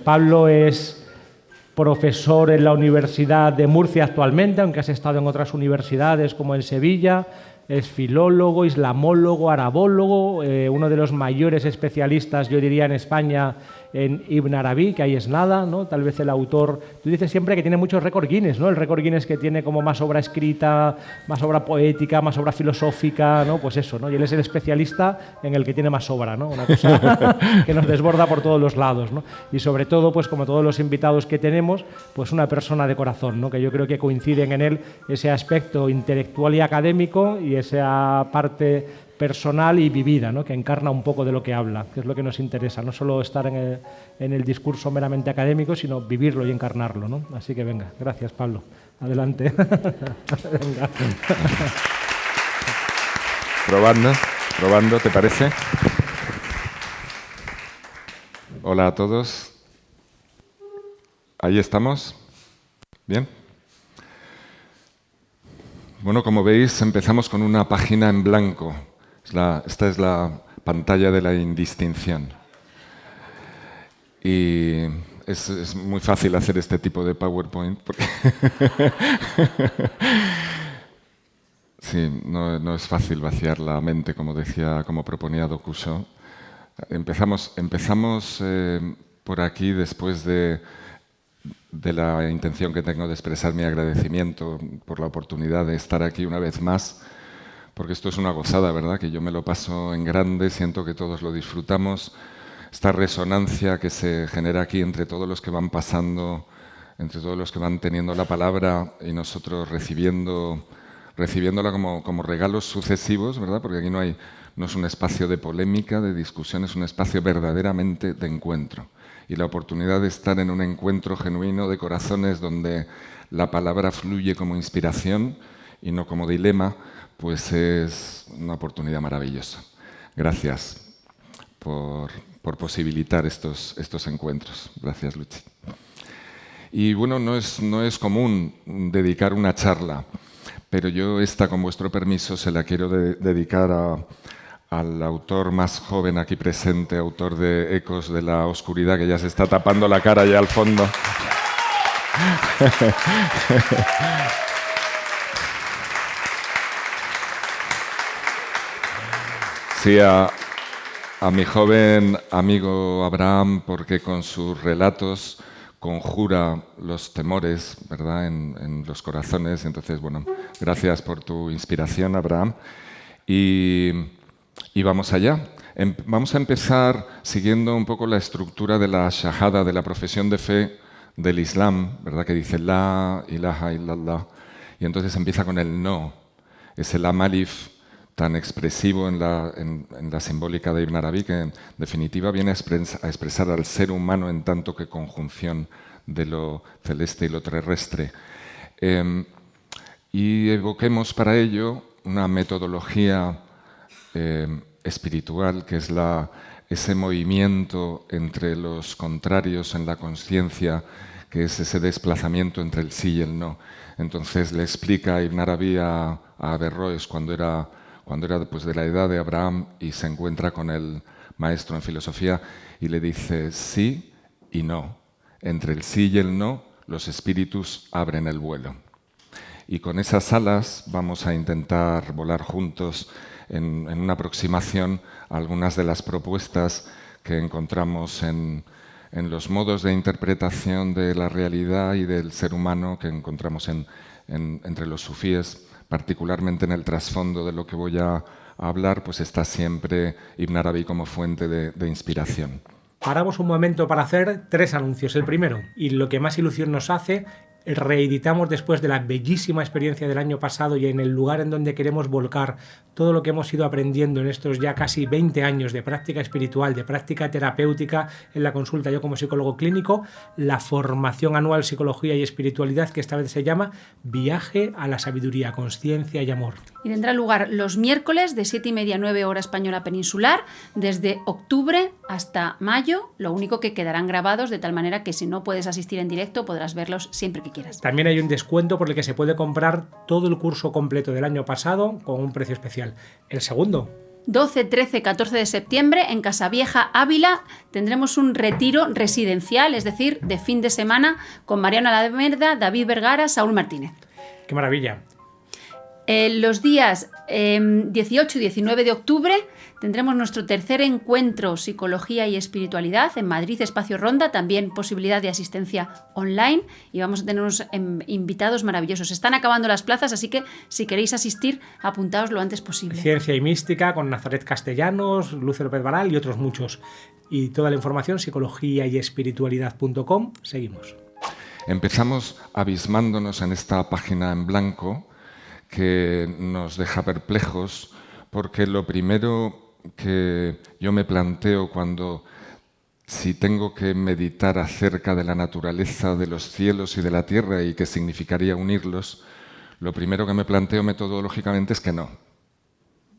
Pablo es profesor en la Universidad de Murcia actualmente, aunque has estado en otras universidades como en Sevilla. Es filólogo, islamólogo, arabólogo, uno de los mayores especialistas, yo diría, en España en Ibn Arabi, que ahí es nada, ¿no? Tal vez el autor, tú dices siempre que tiene muchos récord Guinness, ¿no? El récord Guinness que tiene como más obra escrita, más obra poética, más obra filosófica, ¿no? Pues eso, ¿no? Y él es el especialista en el que tiene más obra, ¿no? Una cosa que nos desborda por todos los lados, ¿no? Y sobre todo, pues como todos los invitados que tenemos, pues una persona de corazón, ¿no? Que yo creo que coinciden en él ese aspecto intelectual y académico y esa parte personal y vivida, ¿no? Que encarna un poco de lo que habla, que es lo que nos interesa, no solo estar en el discurso meramente académico, sino vivirlo y encarnarlo, ¿no? Así que venga, gracias Pablo, adelante. Venga. Probando, ¿te parece? Hola a todos. Ahí estamos. ¿Bien? Bueno, como veis, empezamos con una página en blanco. Esta es la pantalla de la indistinción. Y es muy fácil hacer este tipo de PowerPoint. Porque sí, no es fácil vaciar la mente, como proponía Dokuso. Empezamos por aquí después de la intención que tengo de expresar mi agradecimiento por la oportunidad de estar aquí una vez más, porque esto es una gozada, ¿verdad? Que yo me lo paso en grande, siento que todos lo disfrutamos. Esta resonancia que se genera aquí entre todos los que van pasando, entre todos los que van teniendo la palabra y nosotros recibiéndola como regalos sucesivos, ¿verdad? Porque aquí no es un espacio de polémica, de discusión, es un espacio verdaderamente de encuentro. Y la oportunidad de estar en un encuentro genuino de corazones donde la palabra fluye como inspiración y no como dilema, pues es una oportunidad maravillosa. Gracias por posibilitar estos encuentros. Gracias, Luchi. Y bueno, no es común dedicar una charla, pero yo con vuestro permiso, se la quiero dedicar al autor más joven aquí presente, autor de Ecos de la Oscuridad, que ya se está tapando la cara allá al fondo. Sí, a mi joven amigo Abraham, porque con sus relatos conjura los temores, ¿verdad?, en los corazones. Entonces, bueno, gracias por tu inspiración, Abraham. Y vamos allá. Vamos a empezar siguiendo un poco la estructura de la shahada, de la profesión de fe del Islam, ¿verdad?, que dice La ilaha illallah. Y entonces empieza con el no. Es el amalif tan expresivo en la simbólica de Ibn Arabi, que en definitiva viene a expresar al ser humano en tanto que conjunción de lo celeste y lo terrestre. Y evoquemos para ello una metodología espiritual, que es ese movimiento entre los contrarios en la conciencia, que es ese desplazamiento entre el sí y el no. Entonces le explica Ibn Arabi a Averroes cuando era pues, de la edad de Abraham y se encuentra con el maestro en filosofía y le dice sí y no. Entre el sí y el no, los espíritus abren el vuelo. Y con esas alas vamos a intentar volar juntos en una aproximación a algunas de las propuestas que encontramos en los modos de interpretación de la realidad y del ser humano que encontramos entre los sufíes. Particularmente en el trasfondo de lo que voy a hablar, pues está siempre Ibn Arabi como fuente de inspiración. Paramos un momento para hacer 3 anuncios. El primero, y lo que más ilusión nos hace, reeditamos después de la bellísima experiencia del año pasado y en el lugar en donde queremos volcar todo lo que hemos ido aprendiendo en estos ya casi 20 años de práctica espiritual, de práctica terapéutica en la consulta, yo como psicólogo clínico, la formación anual Psicología y Espiritualidad, que esta vez se llama Viaje a la Sabiduría, Consciencia y Amor. Y tendrá lugar los miércoles de 7:30 a 9 hora española peninsular, desde octubre hasta mayo, lo único que quedarán grabados de tal manera que si no puedes asistir en directo podrás verlos siempre que quieras. También hay un descuento por el que se puede comprar todo el curso completo del año pasado con un precio especial. El segundo. 12, 13, 14 de septiembre en Casavieja, Ávila, tendremos un retiro residencial, es decir, de fin de semana, con Mariano Alameda, David Vergara, Saúl Martínez. ¡Qué maravilla! Los días 18 y 19 de octubre tendremos nuestro tercer encuentro Psicología y Espiritualidad en Madrid, Espacio Ronda, también posibilidad de asistencia online, y vamos a tener unos invitados maravillosos. Están acabando las plazas, así que si queréis asistir, apuntaos lo antes posible. Ciencia y Mística con Nazaret Castellanos, Luce López Varal y otros muchos. Y toda la información, psicologiayespiritualidad.com. Seguimos. Empezamos abismándonos en esta página en blanco que nos deja perplejos, porque lo primero que yo me planteo si tengo que meditar acerca de la naturaleza de los cielos y de la tierra y qué significaría unirlos, lo primero que me planteo metodológicamente es que no,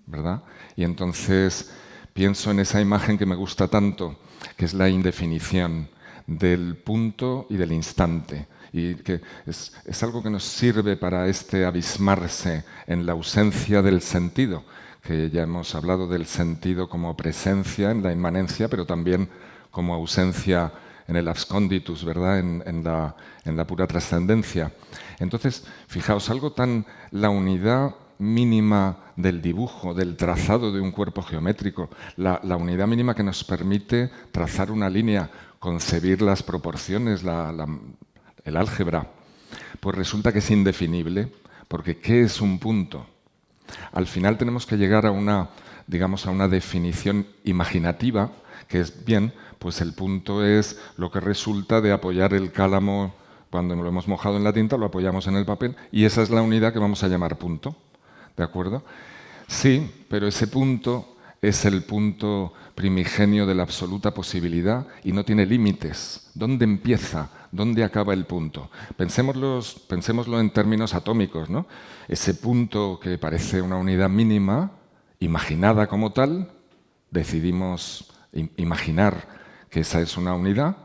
¿verdad? Y entonces pienso en esa imagen que me gusta tanto, que es la indefinición del punto y del instante. Y que es algo que nos sirve para abismarse en la ausencia del sentido, que ya hemos hablado del sentido como presencia en la inmanencia, pero también como ausencia en el absconditus, ¿verdad? En la pura trascendencia. Entonces, fijaos, la unidad mínima del dibujo, del trazado de un cuerpo geométrico, la unidad mínima que nos permite trazar una línea, concebir las proporciones, el álgebra, pues resulta que es indefinible, porque ¿qué es un punto? Al final tenemos que llegar a una definición imaginativa, que es, bien, pues el punto es lo que resulta de apoyar el cálamo, cuando lo hemos mojado en la tinta, lo apoyamos en el papel, y esa es la unidad que vamos a llamar punto, ¿de acuerdo? Sí, pero ese punto es el punto primigenio de la absoluta posibilidad y no tiene límites. ¿Dónde empieza? ¿Dónde acaba el punto? Pensémoslo en términos atómicos, ¿no? Ese punto que parece una unidad mínima, imaginada como tal, decidimos imaginar que esa es una unidad.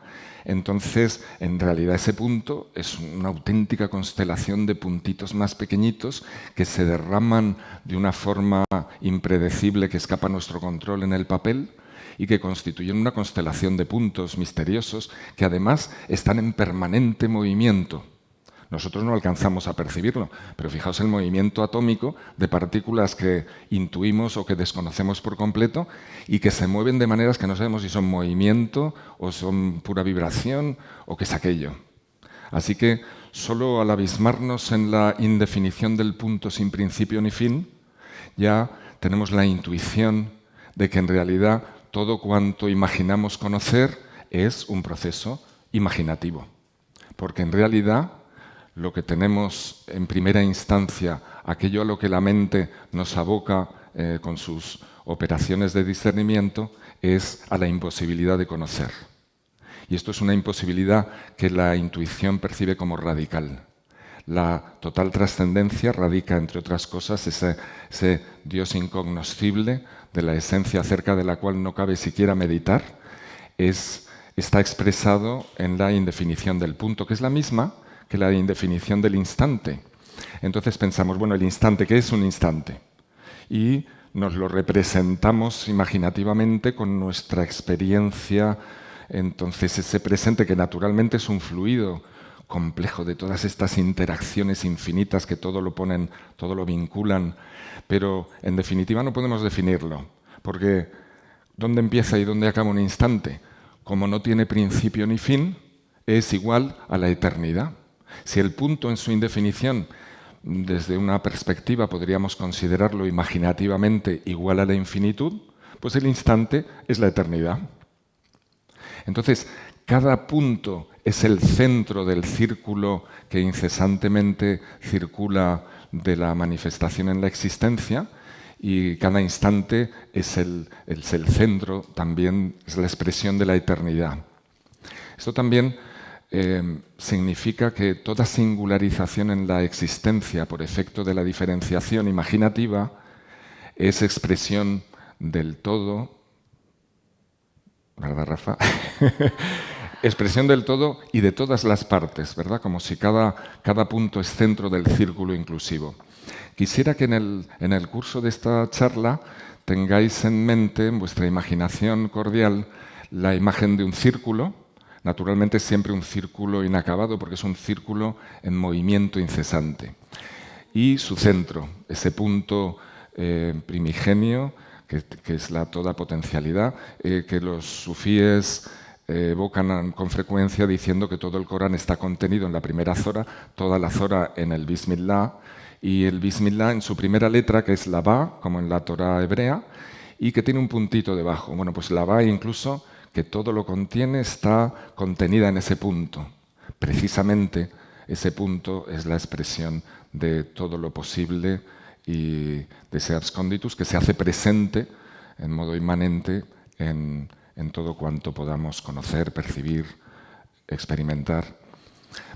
Entonces, en realidad ese punto es una auténtica constelación de puntitos más pequeñitos que se derraman de una forma impredecible que escapa a nuestro control en el papel y que constituyen una constelación de puntos misteriosos que además están en permanente movimiento. Nosotros no alcanzamos a percibirlo, pero fijaos el movimiento atómico de partículas que intuimos o que desconocemos por completo y que se mueven de maneras que no sabemos si son movimiento o son pura vibración o qué es aquello. Así que solo al abismarnos en la indefinición del punto sin principio ni fin, ya tenemos la intuición de que en realidad todo cuanto imaginamos conocer es un proceso imaginativo. Porque en realidad lo que tenemos en primera instancia, aquello a lo que la mente nos aboca con sus operaciones de discernimiento, es a la imposibilidad de conocer. Y esto es una imposibilidad que la intuición percibe como radical. La total trascendencia radica, entre otras cosas, ese Dios incognoscible, de la esencia acerca de la cual no cabe siquiera meditar, está expresado en la indefinición del punto, que es la misma que la indefinición del instante. Entonces pensamos, bueno, el instante, ¿qué es un instante? Y nos lo representamos imaginativamente con nuestra experiencia. Entonces ese presente, que naturalmente es un fluido complejo de todas estas interacciones infinitas que todo lo vinculan, pero en definitiva no podemos definirlo, porque ¿dónde empieza y dónde acaba un instante? Como no tiene principio ni fin, es igual a la eternidad. Si el punto en su indefinición, desde una perspectiva podríamos considerarlo imaginativamente igual a la infinitud, pues el instante es la eternidad. Entonces, cada punto es el centro del círculo que incesantemente circula de la manifestación en la existencia, y cada instante es el centro, también es la expresión de la eternidad. Esto también significa que toda singularización en la existencia por efecto de la diferenciación imaginativa es expresión del todo, ¿verdad, Rafa? Expresión del todo y de todas las partes, ¿verdad? Como si cada punto es centro del círculo inclusivo. Quisiera que en el curso de esta charla tengáis en mente, en vuestra imaginación cordial, la imagen de un círculo, naturalmente siempre un círculo inacabado, porque es un círculo en movimiento incesante. Y su centro, ese punto primigenio, que es la toda potencialidad, que los sufíes evocan con frecuencia diciendo que todo el Corán está contenido en la primera zora, toda la zora en el Bismillah, y el Bismillah en su primera letra, que es la Ba, como en la Torá hebrea, y que tiene un puntito debajo. Bueno, pues la Ba incluso, que todo lo contiene, está contenida en ese punto. Precisamente ese punto es la expresión de todo lo posible y de ese absconditus que se hace presente en modo inmanente en todo cuanto podamos conocer, percibir, experimentar.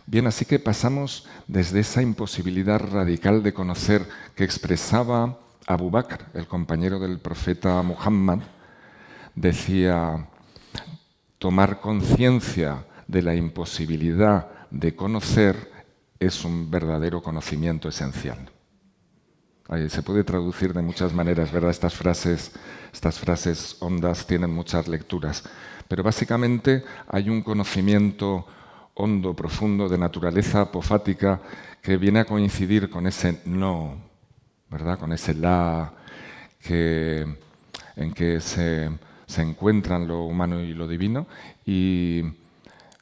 Bien, así que pasamos desde esa imposibilidad radical de conocer que expresaba Abu Bakr, el compañero del profeta Muhammad, decía: tomar conciencia de la imposibilidad de conocer es un verdadero conocimiento esencial. Se puede traducir de muchas maneras, ¿verdad? Estas frases hondas tienen muchas lecturas, pero básicamente hay un conocimiento hondo, profundo, de naturaleza apofática, que viene a coincidir con ese no, ¿verdad? Con ese la, en que se encuentran lo humano y lo divino, y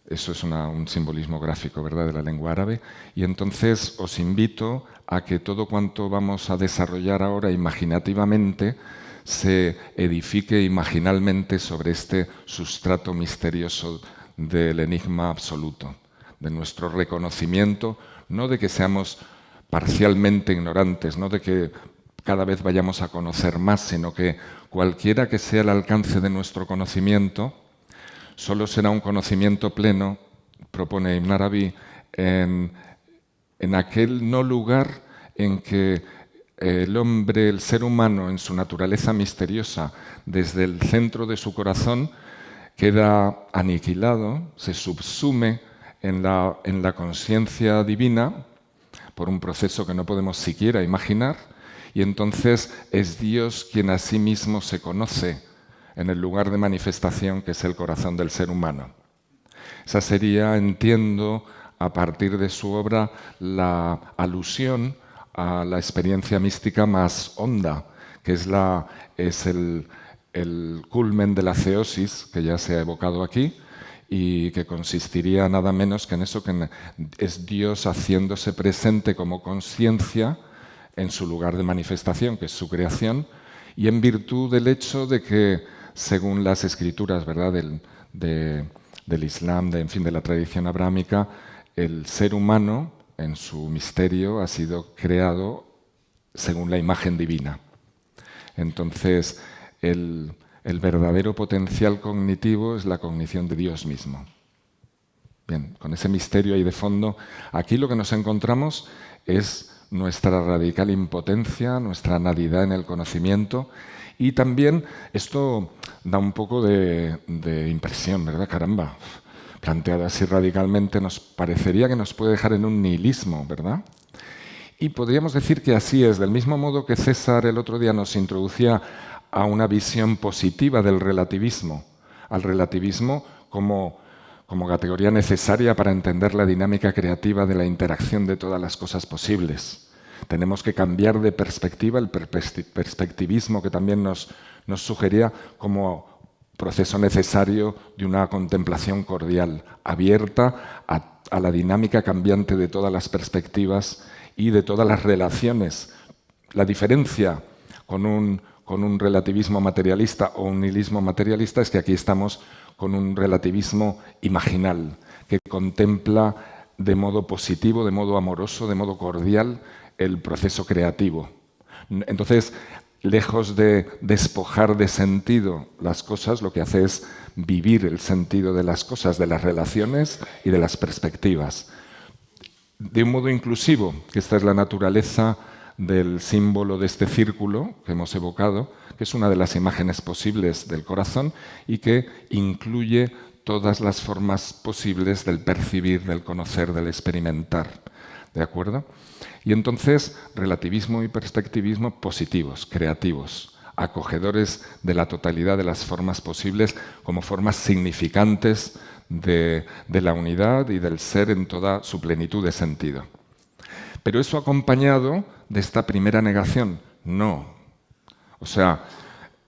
eso es un simbolismo gráfico, ¿verdad?, de la lengua árabe. Y entonces os invito a que todo cuanto vamos a desarrollar ahora imaginativamente se edifique imaginalmente sobre este sustrato misterioso del enigma absoluto, de nuestro reconocimiento, no de que seamos parcialmente ignorantes, no de que cada vez vayamos a conocer más, sino que cualquiera que sea el alcance de nuestro conocimiento, solo será un conocimiento pleno, propone Ibn Arabi, en aquel no lugar en que el hombre, el ser humano, en su naturaleza misteriosa, desde el centro de su corazón, queda aniquilado, se subsume en la conciencia divina por un proceso que no podemos siquiera imaginar, y entonces es Dios quien a sí mismo se conoce en el lugar de manifestación que es el corazón del ser humano. Esa sería, entiendo, a partir de su obra, la alusión a la experiencia mística más honda, que es el culmen de la theosis, que ya se ha evocado aquí, y que consistiría nada menos que en eso, que es Dios haciéndose presente como conciencia en su lugar de manifestación, que es su creación, y en virtud del hecho de que, según las escrituras, ¿verdad?, del Islam, de la tradición abrámica, el ser humano, en su misterio, ha sido creado según la imagen divina. Entonces, el verdadero potencial cognitivo es la cognición de Dios mismo. Bien, con ese misterio ahí de fondo, aquí lo que nos encontramos es nuestra radical impotencia, nuestra nadidad en el conocimiento, y también esto da un poco de impresión, ¿verdad? Caramba, planteado así radicalmente nos parecería que nos puede dejar en un nihilismo, ¿verdad? Y podríamos decir que así es, del mismo modo que César el otro día nos introducía a una visión positiva del relativismo, al relativismo como categoría necesaria para entender la dinámica creativa de la interacción de todas las cosas posibles. Tenemos que cambiar de perspectiva, el perspectivismo que también nos sugería como proceso necesario de una contemplación cordial, abierta a la dinámica cambiante de todas las perspectivas y de todas las relaciones. La diferencia con un relativismo materialista o un nihilismo materialista es que aquí estamos con un relativismo imaginal, que contempla de modo positivo, de modo amoroso, de modo cordial el proceso creativo. Entonces, lejos de despojar de sentido las cosas, lo que hace es vivir el sentido de las cosas, de las relaciones y de las perspectivas. De un modo inclusivo, que esta es la naturaleza del símbolo de este círculo que hemos evocado, que es una de las imágenes posibles del corazón y que incluye todas las formas posibles del percibir, del conocer, del experimentar. ¿De acuerdo? Y entonces, relativismo y perspectivismo positivos, creativos, acogedores de la totalidad de las formas posibles como formas significantes de la unidad y del ser en toda su plenitud de sentido. Pero eso acompañado de esta primera negación, no. O sea,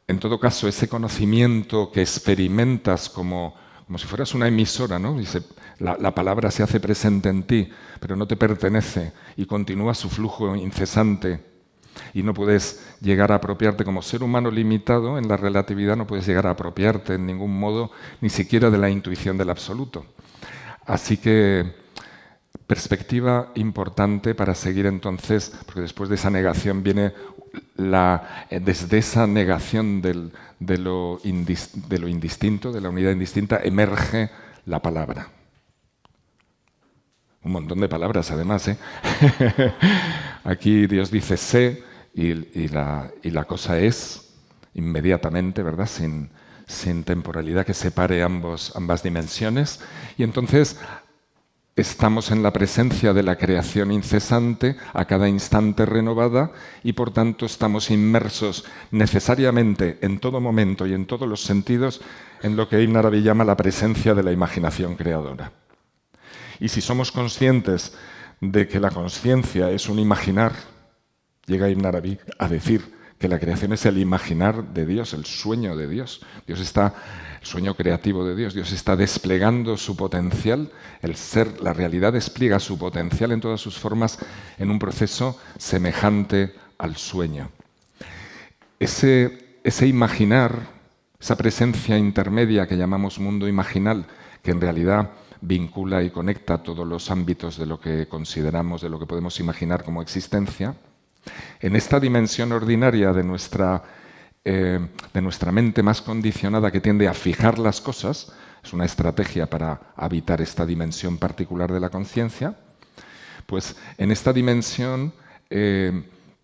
en todo caso, ese conocimiento que experimentas como si fueras una emisora, ¿no? Dice, la palabra se hace presente en ti, pero no te pertenece y continúa su flujo incesante y no puedes llegar a apropiarte como ser humano limitado en la relatividad, no puedes llegar a apropiarte en ningún modo, ni siquiera de la intuición del absoluto. Así que perspectiva importante para seguir entonces, porque después de esa negación viene desde esa negación de lo indistinto, de la unidad indistinta, emerge la palabra. Un montón de palabras, además, ¿eh? Aquí Dios dice sé y la cosa es inmediatamente, ¿verdad? Sin temporalidad que separe ambas dimensiones. Y entonces estamos en la presencia de la creación incesante, a cada instante renovada, y por tanto estamos inmersos necesariamente en todo momento y en todos los sentidos en lo que Ibn Arabi llama la presencia de la imaginación creadora. Y si somos conscientes de que la conciencia es un imaginar, llega Ibn Arabi a decir que la creación es el imaginar de Dios, el sueño de Dios. El sueño creativo de Dios. Dios está desplegando su potencial, el ser, la realidad despliega su potencial en todas sus formas en un proceso semejante al sueño. Ese imaginar, esa presencia intermedia que llamamos mundo imaginal, que en realidad vincula y conecta todos los ámbitos de lo que consideramos, de lo que podemos imaginar como existencia, en esta dimensión ordinaria de nuestra mente más condicionada que tiende a fijar las cosas, es una estrategia para habitar esta dimensión particular de la conciencia, pues en esta dimensión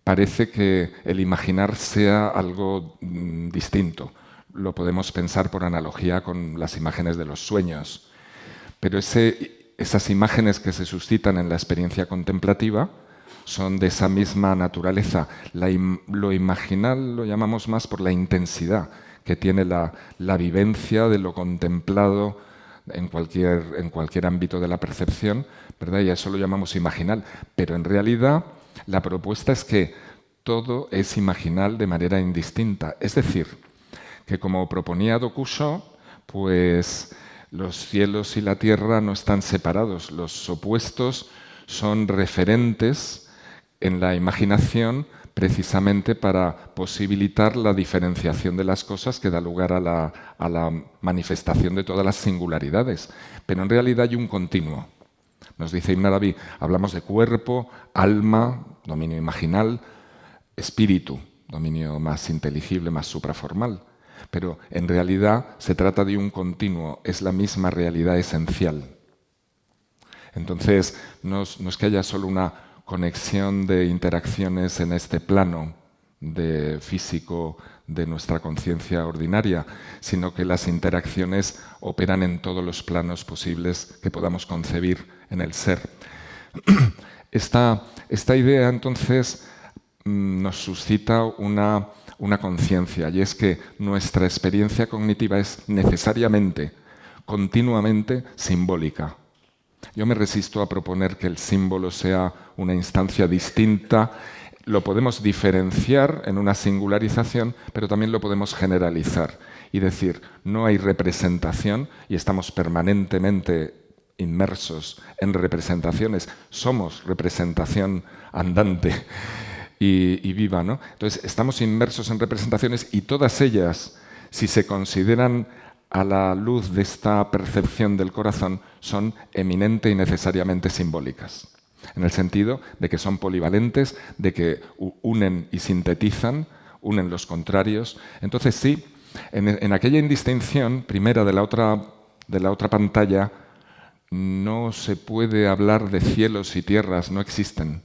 parece que el imaginar sea algo distinto. Lo podemos pensar por analogía con las imágenes de los sueños, pero esas imágenes que se suscitan en la experiencia contemplativa son de esa misma naturaleza. Lo imaginal lo llamamos más por la intensidad que tiene la vivencia de lo contemplado en cualquier ámbito de la percepción, ¿verdad? Y a eso lo llamamos imaginal. Pero en realidad la propuesta es que todo es imaginal de manera indistinta. Es decir, que como proponía Dokuso, pues los cielos y la tierra no están separados. Los opuestos son referentes en la imaginación precisamente para posibilitar la diferenciación de las cosas que da lugar a la manifestación de todas las singularidades. Pero en realidad hay un continuo. Nos dice Ibn Arabi, hablamos de cuerpo, alma, dominio imaginal, espíritu, dominio más inteligible, más supraformal. Pero en realidad se trata de un continuo, es la misma realidad esencial. Entonces, no es que haya solo una conexión de interacciones en este plano de físico de nuestra conciencia ordinaria, sino que las interacciones operan en todos los planos posibles que podamos concebir en el ser. Esta idea, entonces, nos suscita una conciencia, y es que nuestra experiencia cognitiva es necesariamente, continuamente simbólica. Yo me resisto a proponer que el símbolo sea una instancia distinta. Lo podemos diferenciar en una singularización, pero también lo podemos generalizar y decir, no hay representación y estamos permanentemente inmersos en representaciones. Somos representación andante y viva, ¿no? Entonces, estamos inmersos en representaciones y todas ellas, si se consideran a la luz de esta percepción del corazón, son eminente y necesariamente simbólicas. En el sentido de que son polivalentes, de que unen y sintetizan, unen los contrarios. Entonces sí, en aquella indistinción primera de la otra pantalla, no se puede hablar de cielos y tierras, no existen.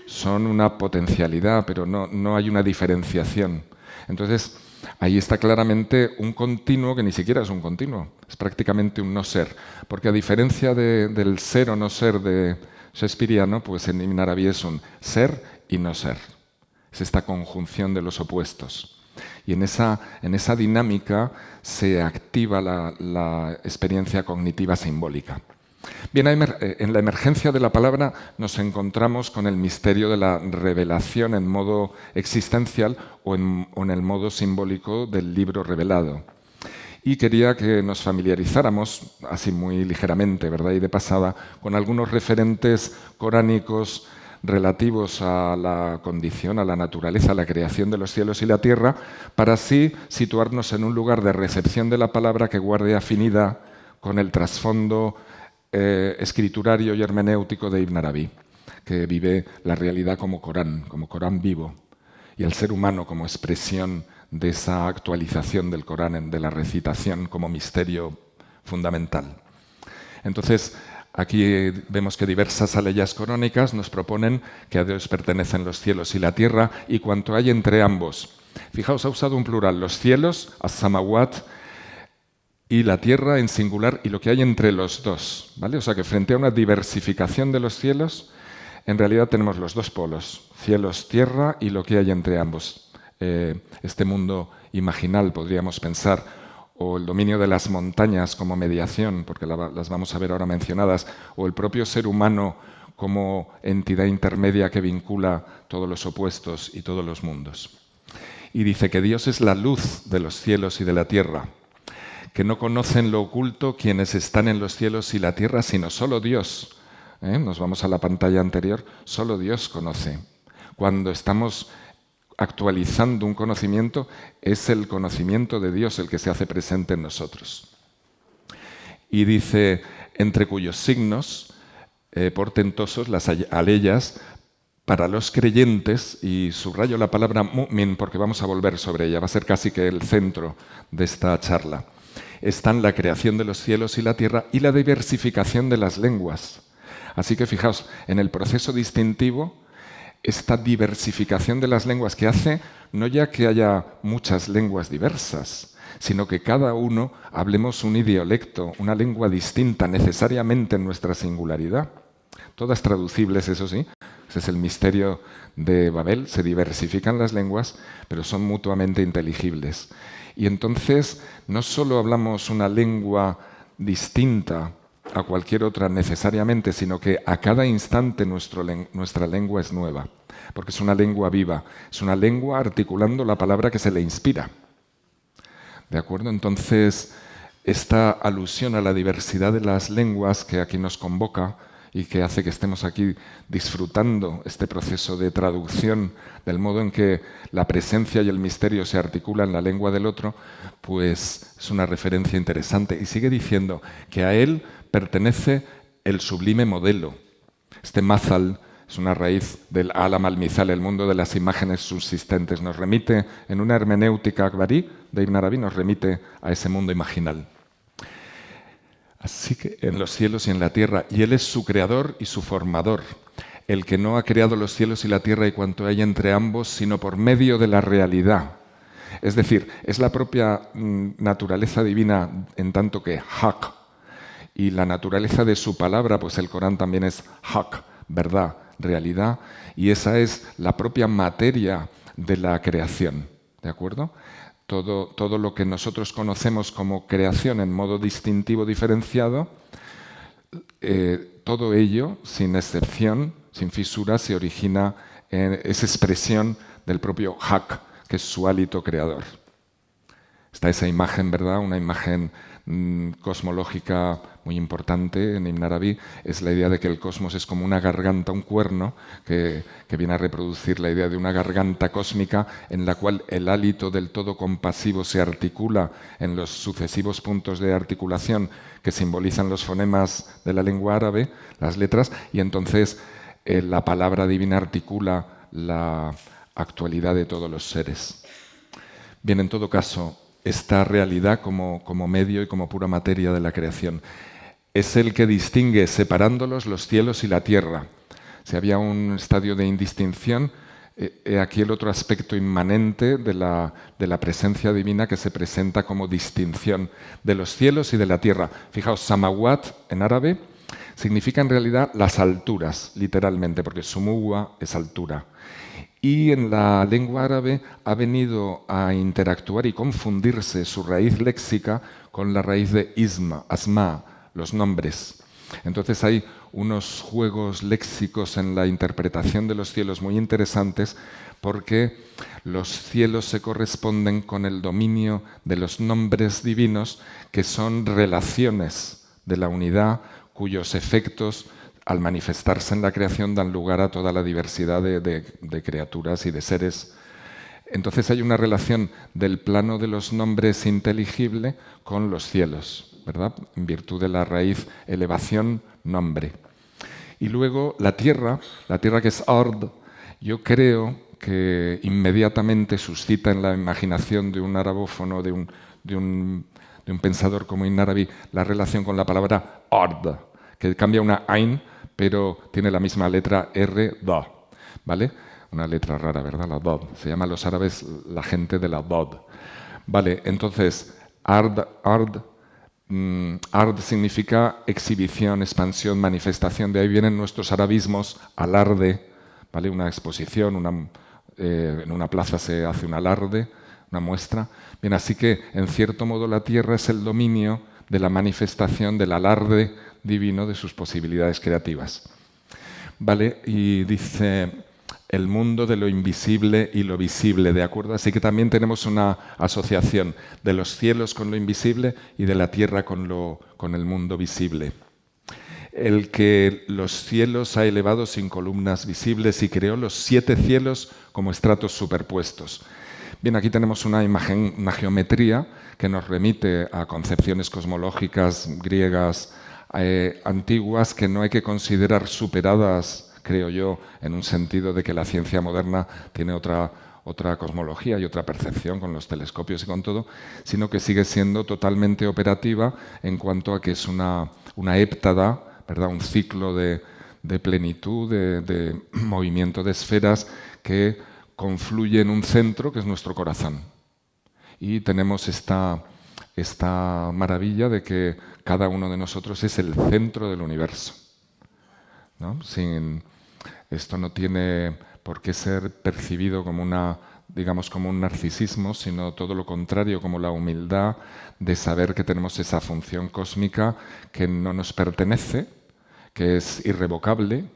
Son una potencialidad, pero no hay una diferenciación. Entonces, ahí está claramente un continuo que ni siquiera es un continuo, es prácticamente un no ser. Porque a diferencia del ser o no ser de shakespeariano, pues en Ibn Arabi es un ser y no ser. es esta conjunción de los opuestos. Y en esa dinámica se activa la experiencia cognitiva simbólica. Bien, en la emergencia de la palabra nos encontramos con el misterio de la revelación en modo existencial o en el modo simbólico del libro revelado. Y quería que nos familiarizáramos, así muy ligeramente, ¿verdad?, y de pasada, con algunos referentes coránicos relativos a la condición, a la naturaleza, a la creación de los cielos y la tierra, para así situarnos en un lugar de recepción de la palabra que guarde afinidad con el trasfondo escriturario y hermenéutico de Ibn Arabi, que vive la realidad como Corán vivo, y el ser humano como expresión de esa actualización del Corán, de la recitación como misterio fundamental. Entonces, aquí vemos que diversas aleyas coránicas nos proponen que a Dios pertenecen los cielos y la tierra y cuanto hay entre ambos. Fijaos, ha usado un plural, los cielos, as-samawat, y la tierra en singular y lo que hay entre los dos, ¿vale? O sea que frente a una diversificación de los cielos, en realidad tenemos los dos polos, cielos, tierra y lo que hay entre ambos. Este mundo imaginal, podríamos pensar, o el dominio de las montañas como mediación, porque las vamos a ver ahora mencionadas, o el propio ser humano como entidad intermedia que vincula todos los opuestos y todos los mundos. Y dice que Dios es la luz de los cielos y de la tierra, que no conocen lo oculto quienes están en los cielos y la tierra, sino solo Dios. Nos vamos a la pantalla anterior, solo Dios conoce. Cuando estamos actualizando un conocimiento, es el conocimiento de Dios el que se hace presente en nosotros. Y dice, entre cuyos signos portentosos, las aleyas, para los creyentes, y subrayo la palabra mu'min porque vamos a volver sobre ella, va a ser casi que el centro de esta charla, están la creación de los cielos y la tierra y la diversificación de las lenguas. Así que fijaos, en el proceso distintivo, esta diversificación de las lenguas que hace no ya que haya muchas lenguas diversas, sino que cada uno hablemos un idiolecto, una lengua distinta necesariamente en nuestra singularidad. Todas traducibles, eso sí. Ese es el misterio de Babel. Se diversifican las lenguas, pero son mutuamente inteligibles. Y entonces no solo hablamos una lengua distinta a cualquier otra necesariamente, sino que a cada instante nuestra lengua es nueva, porque es una lengua viva, es una lengua articulando la palabra que se le inspira. ¿De acuerdo? Entonces, esta alusión a la diversidad de las lenguas que aquí nos convoca y que hace que estemos aquí disfrutando este proceso de traducción del modo en que la presencia y el misterio se articulan en la lengua del otro, pues es una referencia interesante. Y sigue diciendo que a él pertenece el sublime modelo. Este mazal es una raíz del alam al-mithal, el mundo de las imágenes subsistentes. Nos remite, en una hermenéutica akbarí de Ibn Arabi, nos remite a ese mundo imaginal. Así que en los cielos y en la tierra, y Él es su creador y su formador, el que no ha creado los cielos y la tierra y cuanto hay entre ambos, sino por medio de la realidad. Es decir, es la propia naturaleza divina en tanto que haq, y la naturaleza de su palabra, pues el Corán también es haq, verdad, realidad, y esa es la propia materia de la creación, ¿de acuerdo? Todo lo que nosotros conocemos como creación en modo distintivo diferenciado, todo ello, sin excepción, sin fisura, se origina en esa expresión del propio haq, que es su hálito creador. Está esa imagen, ¿verdad? Una imagen cosmológica muy importante en Ibn Arabi, es la idea de que el cosmos es como una garganta, un cuerno, que viene a reproducir la idea de una garganta cósmica en la cual el hálito del todo compasivo se articula en los sucesivos puntos de articulación que simbolizan los fonemas de la lengua árabe, las letras, y entonces la palabra divina articula la actualidad de todos los seres. Bien, en todo caso, esta realidad como medio y como pura materia de la creación es el que distingue, separándolos, los cielos y la tierra. Si había un estadio de indistinción, aquí el otro aspecto inmanente de la presencia divina que se presenta como distinción de los cielos y de la tierra. Fijaos, samawat en árabe significa en realidad las alturas, literalmente, porque sumuwa es altura. Y en la lengua árabe ha venido a interactuar y confundirse su raíz léxica con la raíz de isma, asma, los nombres. Entonces hay unos juegos léxicos en la interpretación de los cielos muy interesantes, porque los cielos se corresponden con el dominio de los nombres divinos, que son relaciones de la unidad cuyos efectos, al manifestarse en la creación, dan lugar a toda la diversidad de criaturas y de seres. Entonces hay una relación del plano de los nombres inteligible con los cielos, ¿verdad? En virtud de la raíz elevación, nombre. Y luego la tierra que es ard, yo creo que inmediatamente suscita en la imaginación de un arabófono, de un pensador como Ibn Arabi, la relación con la palabra ard, que cambia una ain, pero tiene la misma letra R, da, ¿vale? Una letra rara, ¿verdad? La dad. Se llama los árabes la gente de la dad. Vale, entonces, ard significa exhibición, expansión, manifestación. De ahí vienen nuestros arabismos, alarde, ¿vale? Una exposición, en una plaza se hace un alarde, una muestra. Bien, así que, en cierto modo, la tierra es el dominio de la manifestación del alarde divino de sus posibilidades creativas. Vale, y dice el mundo de lo invisible y lo visible, ¿de acuerdo? Así que también tenemos una asociación de los cielos con lo invisible y de la tierra con el mundo visible. El que los cielos ha elevado sin columnas visibles y creó los 7 cielos como estratos superpuestos. Bien, aquí tenemos una imagen, una geometría que nos remite a concepciones cosmológicas griegas antiguas que no hay que considerar superadas, creo yo, en un sentido de que la ciencia moderna tiene otra cosmología y otra percepción con los telescopios y con todo, sino que sigue siendo totalmente operativa en cuanto a que es una héptada, ¿verdad? Un ciclo de plenitud, de movimiento de esferas que confluye en un centro que es nuestro corazón. Y tenemos esta maravilla de que cada uno de nosotros es el centro del universo, ¿no? Esto no tiene por qué ser percibido como como un narcisismo, sino todo lo contrario, como la humildad de saber que tenemos esa función cósmica que no nos pertenece, que es irrevocable,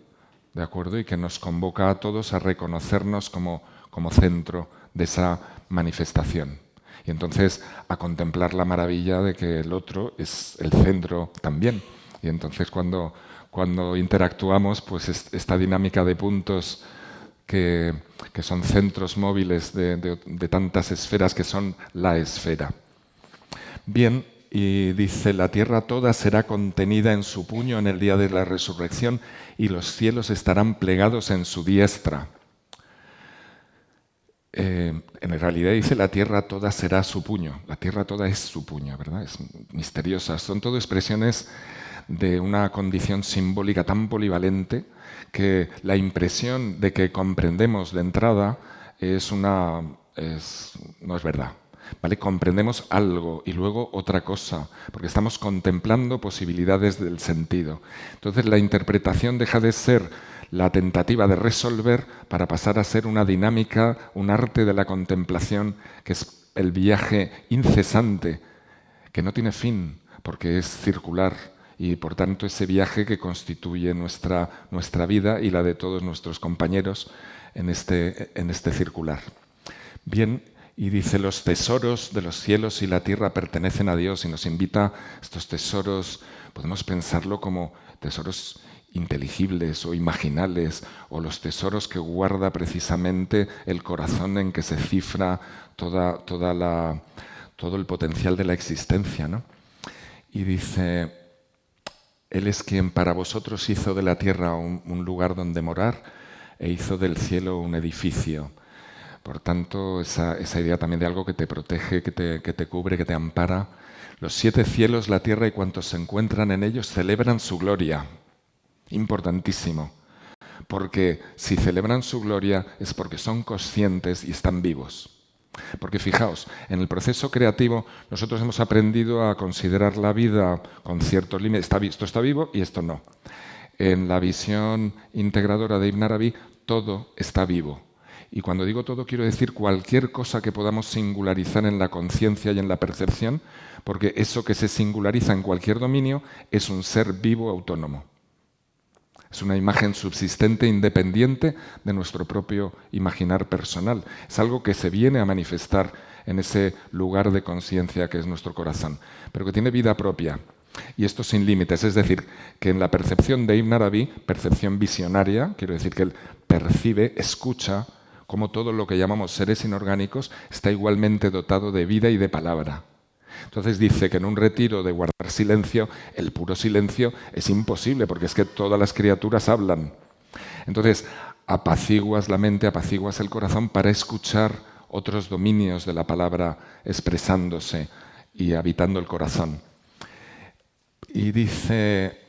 ¿de acuerdo? Y que nos convoca a todos a reconocernos como centro de esa manifestación. Y entonces a contemplar la maravilla de que el otro es el centro también. Y entonces cuando interactuamos, pues esta dinámica de puntos que son centros móviles de tantas esferas que son la esfera. Bien, y dice, la tierra toda será contenida en su puño en el día de la resurrección y los cielos estarán plegados en su diestra. En realidad dice la tierra toda será su puño. La tierra toda es su puño, ¿verdad? Es misteriosa. Son todo expresiones de una condición simbólica tan polivalente que la impresión de que comprendemos de entrada no es verdad. ¿Vale? Comprendemos algo y luego otra cosa, porque estamos contemplando posibilidades del sentido. Entonces la interpretación deja de ser la tentativa de resolver para pasar a ser una dinámica, un arte de la contemplación, que es el viaje incesante, que no tiene fin, porque es circular, y por tanto ese viaje que constituye nuestra vida y la de todos nuestros compañeros en este circular. Bien, y dice, los tesoros de los cielos y la tierra pertenecen a Dios, y nos invita estos tesoros, podemos pensarlo como tesoros inteligibles o imaginales, o los tesoros que guarda precisamente el corazón en que se cifra todo el potencial de la existencia, ¿no? Y dice, Él es quien para vosotros hizo de la tierra un lugar donde morar e hizo del cielo un edificio. Por tanto, esa idea también de algo que te protege, que te cubre, que te ampara. Los 7 cielos, la tierra y cuantos se encuentran en ellos celebran su gloria. Importantísimo, porque si celebran su gloria es porque son conscientes y están vivos. Porque fijaos, en el proceso creativo nosotros hemos aprendido a considerar la vida con ciertos límites. Esto está vivo y esto no. En la visión integradora de Ibn Arabi, todo está vivo. Y cuando digo todo, quiero decir cualquier cosa que podamos singularizar en la conciencia y en la percepción, porque eso que se singulariza en cualquier dominio es un ser vivo autónomo. Es una imagen subsistente independiente de nuestro propio imaginar personal. Es algo que se viene a manifestar en ese lugar de conciencia que es nuestro corazón, pero que tiene vida propia. Y esto sin límites, es decir, que en la percepción de Ibn Arabi, percepción visionaria, quiero decir que él percibe, escucha, como todo lo que llamamos seres inorgánicos está igualmente dotado de vida y de palabra. Entonces dice que en un retiro de guardar silencio, el puro silencio es imposible, porque es que todas las criaturas hablan. Entonces, apaciguas la mente, apaciguas el corazón para escuchar otros dominios de la palabra expresándose y habitando el corazón. Y dice,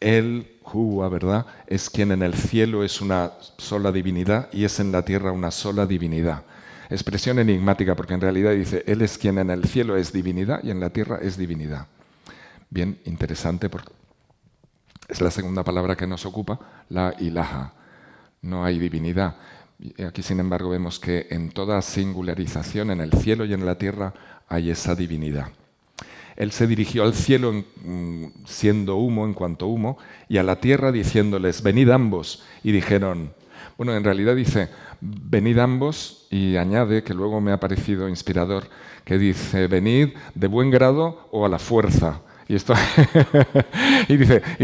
él, Huwa, ¿verdad?, es quien en el cielo es una sola divinidad y es en la tierra una sola divinidad. Expresión enigmática, porque en realidad dice, él es quien en el cielo es divinidad y en la tierra es divinidad. Bien, interesante, porque es la segunda palabra que nos ocupa, la ilaha. No hay divinidad. Y aquí, sin embargo, vemos que en toda singularización, en el cielo y en la tierra, hay esa divinidad. Él se dirigió al cielo siendo humo, en cuanto humo, y a la tierra diciéndoles, venid ambos. Y dijeron, bueno, en realidad dice, venid ambos, y añade, que luego me ha parecido inspirador, que dice, venid de buen grado o a la fuerza. Y esto y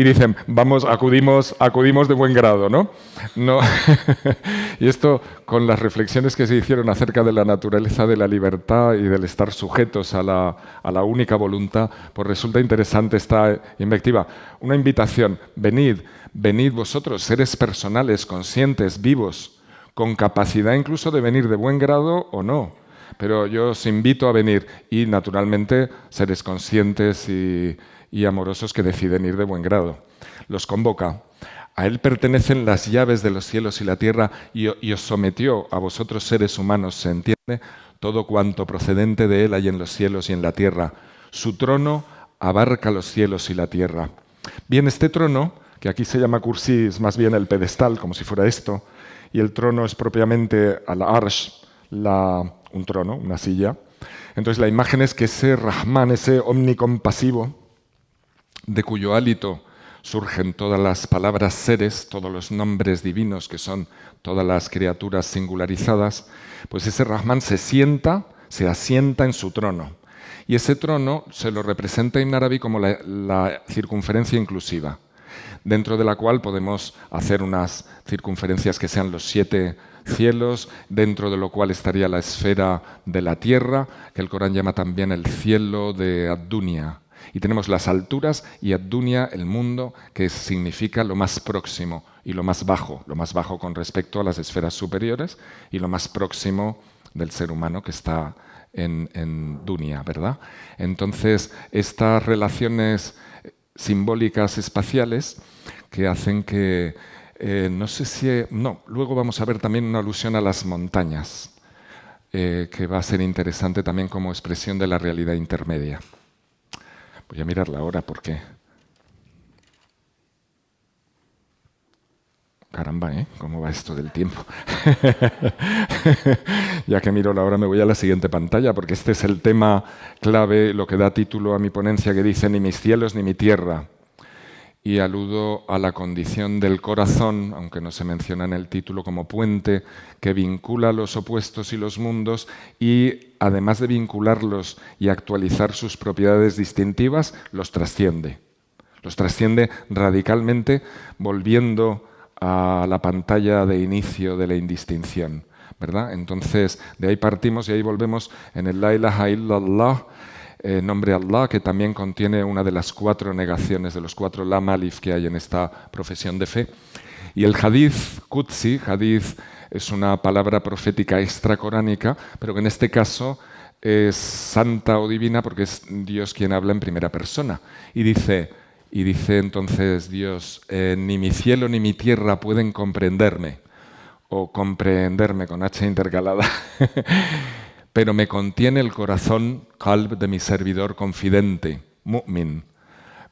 dicen, vamos, acudimos de buen grado, ¿no? No. Y esto, con las reflexiones que se hicieron acerca de la naturaleza de la libertad y del estar sujetos a la única voluntad, pues resulta interesante esta invectiva. Una invitación, venid vosotros, seres personales, conscientes, vivos, con capacidad incluso de venir de buen grado o no. Pero yo os invito a venir y, naturalmente, seres conscientes y amorosos que deciden ir de buen grado. Los convoca. A él pertenecen las llaves de los cielos y la tierra y os sometió a vosotros, seres humanos, ¿se entiende? Todo cuanto procedente de él hay en los cielos y en la tierra. Su trono abarca los cielos y la tierra. Bien, este trono, que aquí se llama Kursi, es más bien el pedestal, como si fuera esto, y el trono es propiamente al-Arsh, un trono, una silla. Entonces la imagen es que ese Rahman, ese omnicompasivo, de cuyo hálito surgen todas las palabras seres, todos los nombres divinos que son todas las criaturas singularizadas, pues ese Rahman se asienta en su trono. Y ese trono se lo representa Ibn Arabi como la circunferencia inclusiva, dentro de la cual podemos hacer unas circunferencias que sean los 7 cielos, dentro de lo cual estaría la esfera de la tierra, que el Corán llama también el cielo de Ad-Dunya. Y tenemos las alturas y Ad-Dunya, el mundo, que significa lo más próximo y lo más bajo con respecto a las esferas superiores y lo más próximo del ser humano que está en Dunya, ¿verdad? Entonces, estas relaciones simbólicas espaciales que hacen que luego vamos a ver también una alusión a las montañas, que va a ser interesante también como expresión de la realidad intermedia. Voy a mirarla ahora porque... Caramba, ¿cómo va esto del tiempo? Ya que miro la hora me voy a la siguiente pantalla porque este es el tema clave, lo que da título a mi ponencia, que dice ni mis cielos ni mi tierra. Y aludo a la condición del corazón, aunque no se menciona en el título, como puente que vincula los opuestos y los mundos y, además de vincularlos y actualizar sus propiedades distintivas, los trasciende. Los trasciende radicalmente, volviendo a la pantalla de inicio de la indistinción, ¿verdad? Entonces, de ahí partimos y ahí volvemos en el La ilaha illallah, nombre Allah, que también contiene una de las 4 negaciones, de los 4 lam alif que hay en esta profesión de fe. Y el hadith Qudsi, hadith es una palabra profética extracoránica, pero que en este caso es santa o divina porque es Dios quien habla en primera persona. Y dice entonces Dios, ni mi cielo ni mi tierra pueden comprenderme. o comprenderme con H intercalada, pero me contiene el corazón, qalb, de mi servidor confidente, mu'min.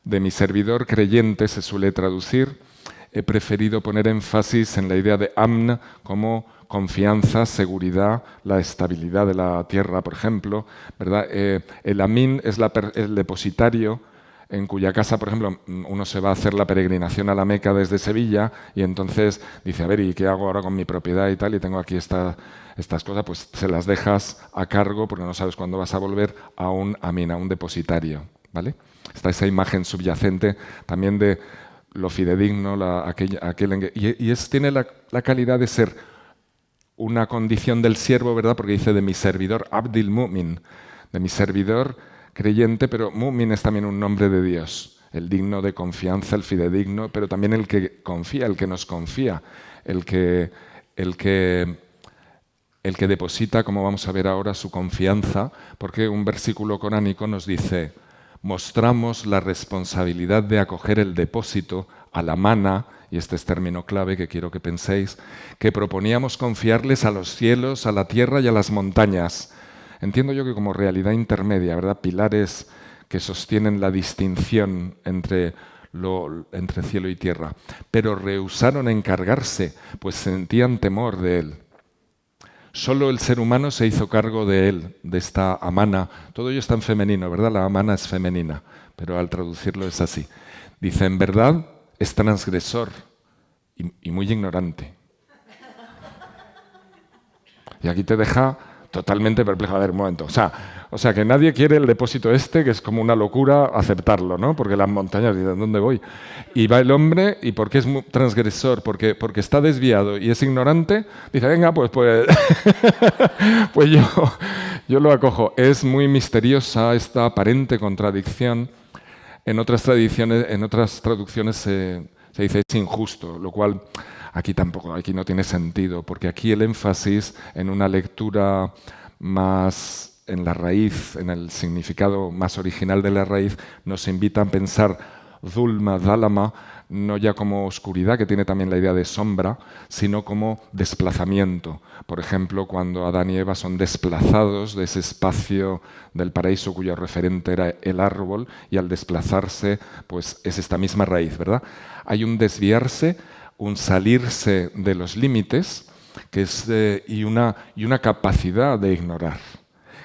De mi servidor creyente se suele traducir. He preferido poner énfasis en la idea de amn como confianza, seguridad, la estabilidad de la tierra, por ejemplo, ¿verdad? El amin es el depositario en cuya casa, por ejemplo, uno se va a hacer la peregrinación a la Meca desde Sevilla y entonces dice, a ver, ¿y qué hago ahora con mi propiedad y tal? Y tengo aquí estas cosas, pues se las dejas a cargo porque no sabes cuándo vas a volver a un amin, a un depositario, ¿vale? Está esa imagen subyacente también de lo fidedigno, tiene la calidad de ser una condición del siervo, ¿verdad? Porque dice de mi servidor, Abdil Mu'min, de mi servidor creyente, pero Mu'min es también un nombre de Dios, el digno de confianza, el fidedigno, pero también el que confía, el que nos confía, el que deposita, como vamos a ver ahora, su confianza, porque un versículo coránico nos dice: mostramos la responsabilidad de acoger el depósito a la mana, y este es término clave que quiero que penséis, que proponíamos confiarles a los cielos, a la tierra y a las montañas. Entiendo yo que como realidad intermedia, ¿verdad? Pilares que sostienen la distinción entre cielo y tierra, pero rehusaron encargarse, pues sentían temor de él. Solo el ser humano se hizo cargo de él, de esta amana. Todo ello está en femenino, ¿verdad? La amana es femenina, pero al traducirlo es así. Dice, en verdad, es transgresor y muy ignorante. Y aquí te deja totalmente perplejo. A ver, un momento. O sea, que nadie quiere el depósito que es como una locura aceptarlo, ¿no? Porque las montañas, dicen, ¿dónde voy? Y va el hombre, ¿y por qué es muy transgresor? Porque está desviado y es ignorante. Dice, venga, pues yo lo acojo. Es muy misteriosa esta aparente contradicción. En otras traducciones se dice es injusto, lo cual aquí no tiene sentido, porque aquí el énfasis en una lectura más en la raíz, en el significado más original de la raíz, nos invita a pensar zulma, dhalama, no ya como oscuridad, que tiene también la idea de sombra, sino como desplazamiento. Por ejemplo, cuando Adán y Eva son desplazados de ese espacio del paraíso cuyo referente era el árbol, y al desplazarse, pues es esta misma raíz, ¿verdad? Hay un desviarse, un salirse de los límites, y una capacidad de ignorar,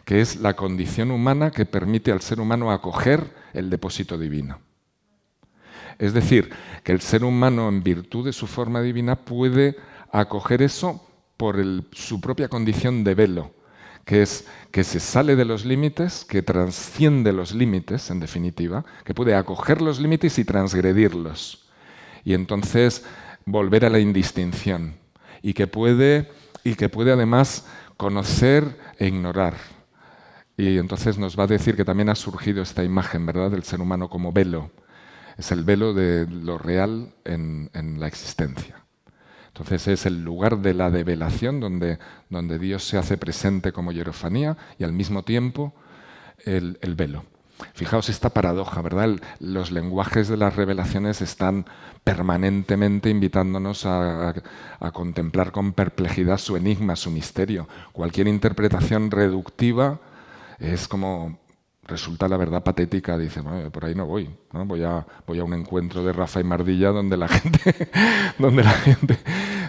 que es la condición humana que permite al ser humano acoger el depósito divino. Es decir, que el ser humano, en virtud de su forma divina, puede acoger eso por su propia condición de velo, que es que se sale de los límites, que trasciende los límites, en definitiva, que puede acoger los límites y transgredirlos. Y entonces volver a la indistinción. Y que puede además conocer e ignorar. Y entonces nos va a decir que también ha surgido esta imagen, ¿verdad?, del ser humano como velo. Es el velo de lo real en la existencia. Entonces es el lugar de la develación donde Dios se hace presente como hierofanía y al mismo tiempo el velo. Fijaos esta paradoja, ¿verdad? Los lenguajes de las revelaciones están permanentemente invitándonos a contemplar con perplejidad su enigma, su misterio. Cualquier interpretación reductiva es como... resulta la verdad patética, dice, bueno, por ahí no voy, ¿no? Voy a un encuentro de Rafa y Mardilla donde la gente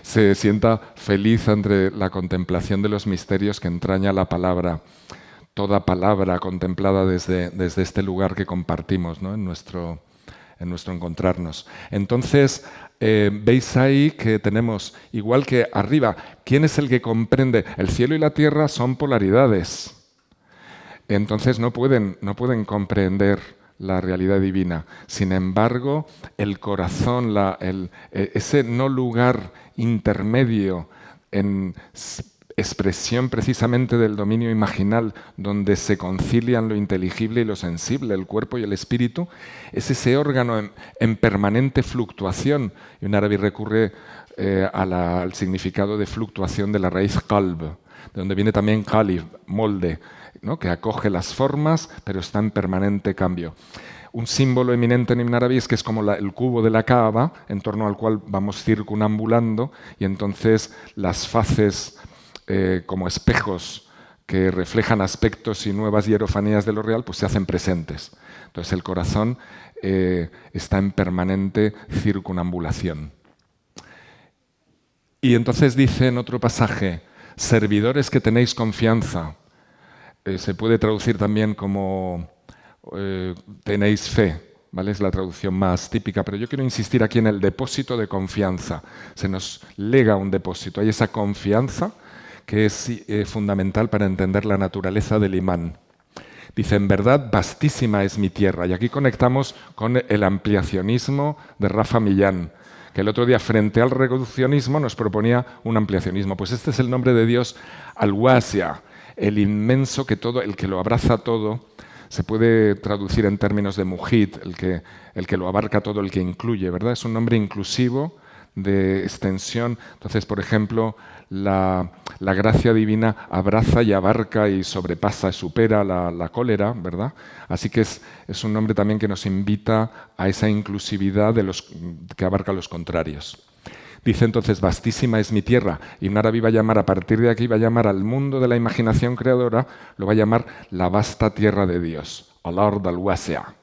se sienta feliz ante la contemplación de los misterios que entraña la palabra, toda palabra contemplada desde este lugar que compartimos, ¿no?, en nuestro encontrarnos. Entonces, veis ahí que tenemos, igual que arriba, ¿quién es el que comprende? El cielo y la tierra son polaridades. Entonces no pueden comprender la realidad divina. Sin embargo, el corazón, ese no lugar intermedio en expresión precisamente del dominio imaginal, donde se concilian lo inteligible y lo sensible, el cuerpo y el espíritu, es ese órgano en permanente fluctuación. Y un árabe recurre al significado de fluctuación de la raíz qalb, de donde viene también qalib, molde, ¿no?, que acoge las formas, pero está en permanente cambio. Un símbolo eminente en Ibn Arabi es que es como el cubo de la Kaaba, en torno al cual vamos circunambulando, y entonces las faces como espejos que reflejan aspectos y nuevas hierofanías de lo real, pues se hacen presentes. Entonces el corazón está en permanente circunambulación. Y entonces dice en otro pasaje, servidores que tenéis confianza. Se puede traducir también como tenéis fe, ¿vale? Es la traducción más típica, pero yo quiero insistir aquí en el depósito de confianza. Se nos lega un depósito, hay esa confianza que es fundamental para entender la naturaleza del imán. Dice, en verdad, vastísima es mi tierra. Y aquí conectamos con el ampliacionismo de Rafa Millán, que el otro día, frente al reduccionismo, nos proponía un ampliacionismo. Pues este es el nombre de Dios, al-Wasia, el inmenso que todo, el que lo abraza todo. Se puede traducir en términos de mujid, el que lo abarca todo, el que incluye, ¿verdad? Es un nombre inclusivo de extensión. Entonces, por ejemplo, la gracia divina abraza y abarca y sobrepasa y supera la cólera, ¿verdad? Así que es un nombre también que nos invita a esa inclusividad que abarca los contrarios. Dice entonces, vastísima es mi tierra. Ibn Arabi va a llamar, a partir de aquí, va a llamar al mundo de la imaginación creadora, lo va a llamar la vasta tierra de Dios, al-ard al-wasi'a.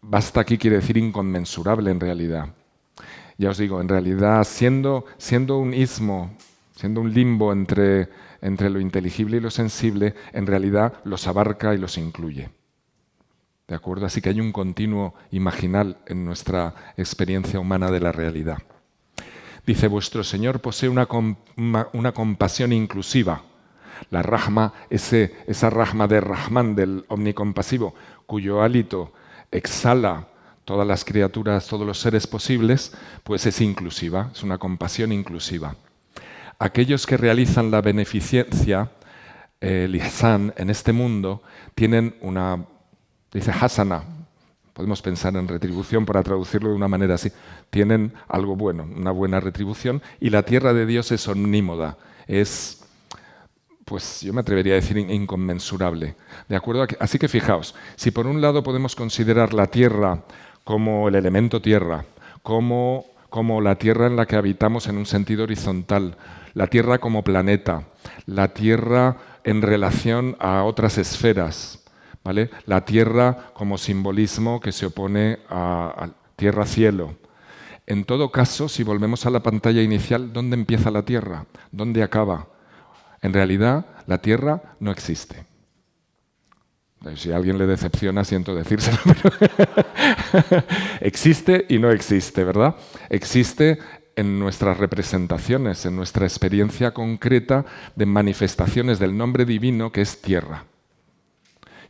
Vasta aquí quiere decir inconmensurable en realidad. Ya os digo, en realidad, siendo un istmo, siendo un limbo entre lo inteligible y lo sensible, en realidad los abarca y los incluye. ¿De acuerdo? Así que hay un continuo imaginal en nuestra experiencia humana de la realidad. Dice, vuestro Señor posee una compasión inclusiva. La rahma, esa rahma de Rahman, del omnicompasivo, cuyo hálito exhala todas las criaturas, todos los seres posibles, pues es inclusiva, es una compasión inclusiva. Aquellos que realizan la beneficencia, el ihsan, en este mundo, tienen dice hasana, podemos pensar en retribución para traducirlo de una manera así, tienen algo bueno, una buena retribución, y la tierra de Dios es omnímoda, es, pues yo me atrevería a decir inconmensurable. ¿De acuerdo? Así que fijaos, si por un lado podemos considerar la tierra como el elemento tierra, como la tierra en la que habitamos en un sentido horizontal, la tierra como planeta, la tierra en relación a otras esferas, ¿vale? La tierra como simbolismo que se opone a tierra-cielo. En todo caso, si volvemos a la pantalla inicial, ¿dónde empieza la tierra? ¿Dónde acaba? En realidad, la tierra no existe. Si a alguien le decepciona, siento decírselo, pero existe y no existe, ¿verdad? Existe en nuestras representaciones, en nuestra experiencia concreta de manifestaciones del nombre divino que es tierra.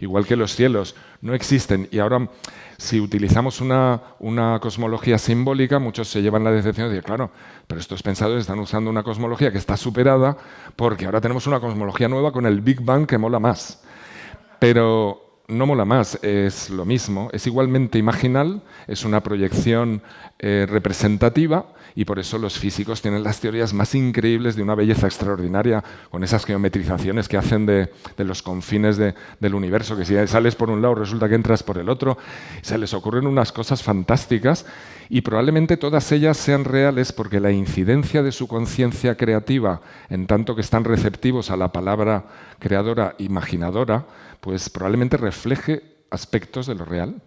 Igual que los cielos no existen. Y ahora, si utilizamos una cosmología simbólica, muchos se llevan la decepción de decir, claro, pero estos pensadores están usando una cosmología que está superada porque ahora tenemos una cosmología nueva con el Big Bang que mola más. Pero no mola más, es lo mismo, es igualmente imaginal, es una proyección representativa, y por eso los físicos tienen las teorías más increíbles de una belleza extraordinaria, con esas geometrizaciones que hacen de los confines del universo, que si sales por un lado resulta que entras por el otro, se les ocurren unas cosas fantásticas, y probablemente todas ellas sean reales porque la incidencia de su conciencia creativa, en tanto que están receptivos a la palabra creadora, imaginadora, pues probablemente refleje aspectos de lo real.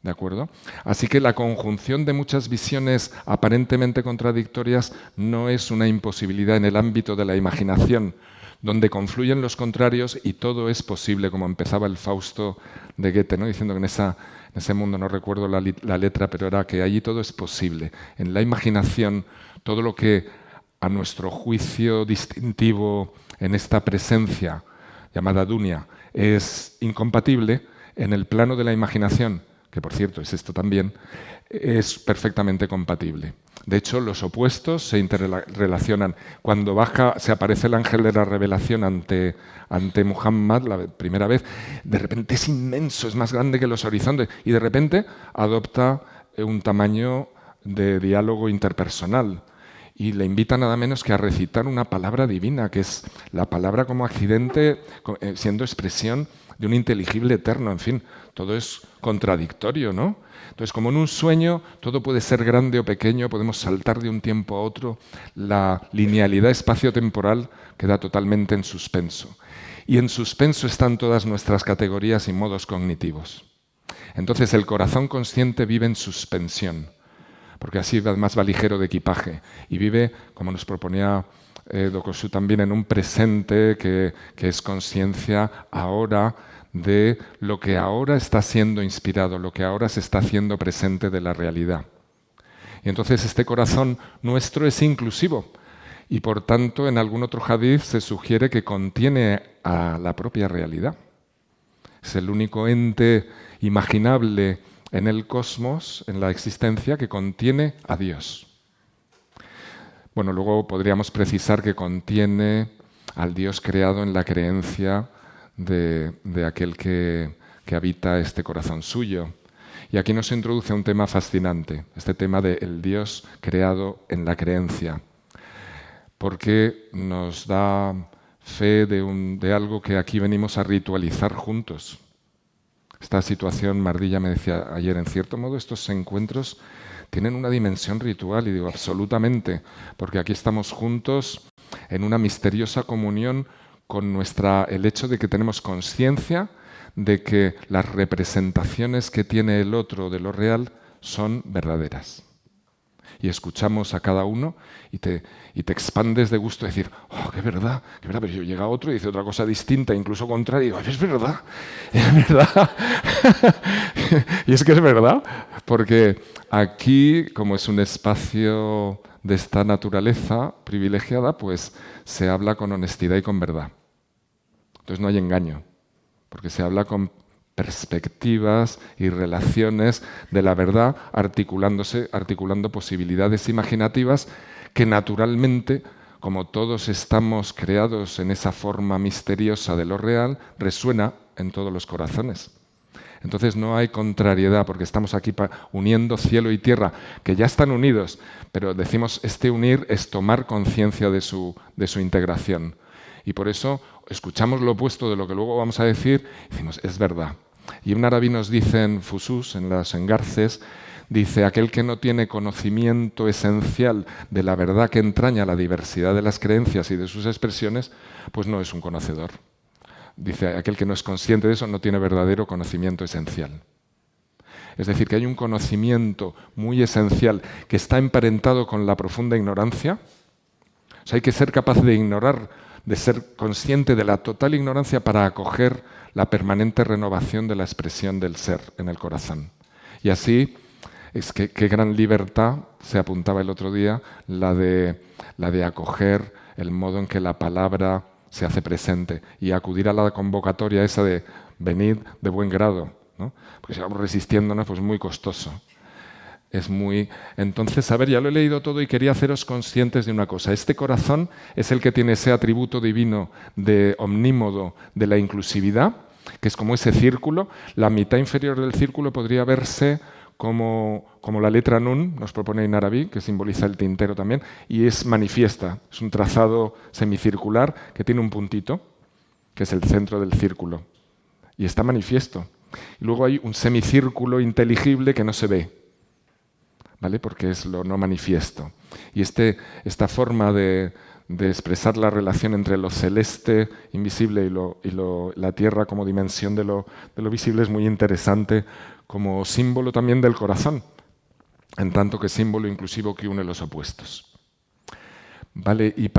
¿De acuerdo? Así que la conjunción de muchas visiones aparentemente contradictorias no es una imposibilidad en el ámbito de la imaginación, donde confluyen los contrarios y todo es posible, como empezaba el Fausto de Goethe, ¿no? Diciendo que en ese mundo, no recuerdo la letra, pero era que allí todo es posible. En la imaginación, todo lo que a nuestro juicio distintivo en esta presencia llamada dunya es incompatible, en el plano de la imaginación, que por cierto es esto también, es perfectamente compatible. De hecho, los opuestos se interrelacionan. Cuando se aparece el ángel de la revelación ante Muhammad la primera vez, de repente es inmenso, es más grande que los horizontes, y de repente adopta un tamaño de diálogo interpersonal. Y le invita nada menos que a recitar una palabra divina, que es la palabra como accidente, siendo expresión de un inteligible eterno, en fin, todo es contradictorio, ¿no? Entonces, como en un sueño, todo puede ser grande o pequeño, podemos saltar de un tiempo a otro, la linealidad espacio-temporal queda totalmente en suspenso. Y en suspenso están todas nuestras categorías y modos cognitivos. Entonces, el corazón consciente vive en suspensión, porque así además va ligero de equipaje y vive, como nos proponía Dokusu, también en un presente que es conciencia ahora de lo que ahora está siendo inspirado, lo que ahora se está haciendo presente de la realidad. Y entonces este corazón nuestro es inclusivo y por tanto en algún otro hadith se sugiere que contiene a la propia realidad. Es el único ente imaginable en el cosmos, en la existencia, que contiene a Dios. Bueno, luego podríamos precisar que contiene al Dios creado en la creencia de aquel que habita este corazón suyo. Y aquí nos introduce un tema fascinante, este tema del Dios creado en la creencia, porque nos da fe de algo que aquí venimos a ritualizar juntos. Esta situación, Mardilla me decía ayer, en cierto modo estos encuentros tienen una dimensión ritual, y digo absolutamente, porque aquí estamos juntos en una misteriosa comunión con el hecho de que tenemos conciencia de que las representaciones que tiene el otro de lo real son verdaderas. Y escuchamos a cada uno y te expandes de gusto de decir, oh, qué verdad, pero yo llega otro y dice otra cosa distinta, incluso contraria, y digo, es verdad. Y es que es verdad, porque aquí, como es un espacio de esta naturaleza privilegiada, pues se habla con honestidad y con verdad. Entonces no hay engaño, porque se habla con perspectivas y relaciones de la verdad, articulando posibilidades imaginativas que naturalmente, como todos estamos creados en esa forma misteriosa de lo real, resuena en todos los corazones. Entonces no hay contrariedad, porque estamos aquí uniendo cielo y tierra, que ya están unidos, pero decimos este unir es tomar conciencia de su integración. Y por eso escuchamos lo opuesto de lo que luego vamos a decir y decimos, es verdad. Y un arabí nos dice en Fusus, en los engarces, dice, aquel que no tiene conocimiento esencial de la verdad que entraña la diversidad de las creencias y de sus expresiones, pues no es un conocedor. Dice, aquel que no es consciente de eso no tiene verdadero conocimiento esencial. Es decir, que hay un conocimiento muy esencial que está emparentado con la profunda ignorancia. O sea, hay que ser capaz de ignorar, de ser consciente de la total ignorancia para acoger la permanente renovación de la expresión del ser en el corazón. Y así, es que qué gran libertad, se apuntaba el otro día, la de acoger el modo en que la palabra se hace presente y acudir a la convocatoria esa de venid de buen grado, ¿no? Porque si vamos resistiéndonos, pues es muy costoso. Entonces, a ver, ya lo he leído todo y quería haceros conscientes de una cosa. Este corazón es el que tiene ese atributo divino de omnímodo de la inclusividad, que es como ese círculo. La mitad inferior del círculo podría verse como la letra Nun, nos propone en árabe, que simboliza el tintero también, y es manifiesta. Es un trazado semicircular que tiene un puntito, que es el centro del círculo, y está manifiesto. Y luego hay un semicírculo inteligible que no se ve, ¿vale? Porque es lo no manifiesto. Y esta forma de expresar la relación entre lo celeste, invisible, y la tierra como dimensión de lo visible es muy interesante, como símbolo también del corazón, en tanto que símbolo inclusivo que une los opuestos. ¿Vale? Y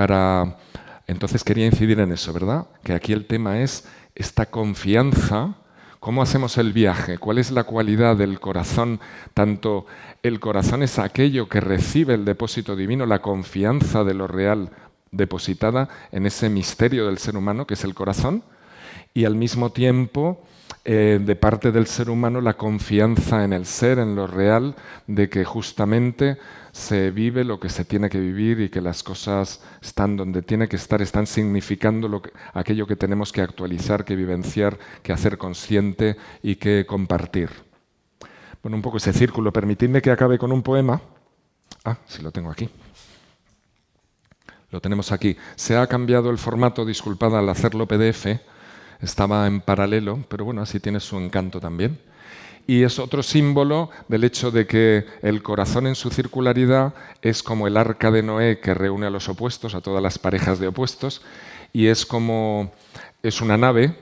entonces quería incidir en eso, ¿verdad? Que aquí el tema es esta confianza. ¿Cómo hacemos el viaje? ¿Cuál es la cualidad del corazón? Tanto el corazón es aquello que recibe el depósito divino, la confianza de lo real depositada en ese misterio del ser humano, que es el corazón, y al mismo tiempo, de parte del ser humano, la confianza en el ser, en lo real, de que justamente se vive lo que se tiene que vivir y que las cosas están donde tienen que estar, están significando aquello que tenemos que actualizar, que vivenciar, que hacer consciente y que compartir. Bueno, un poco ese círculo. Permitidme que acabe con un poema. Sí lo tengo aquí. Lo tenemos aquí. Se ha cambiado el formato, disculpad, al hacerlo PDF. estaba en paralelo, pero bueno, así tiene su encanto también. Y es otro símbolo del hecho de que el corazón en su circularidad es como el arca de Noé que reúne a los opuestos, a todas las parejas de opuestos, y es una nave,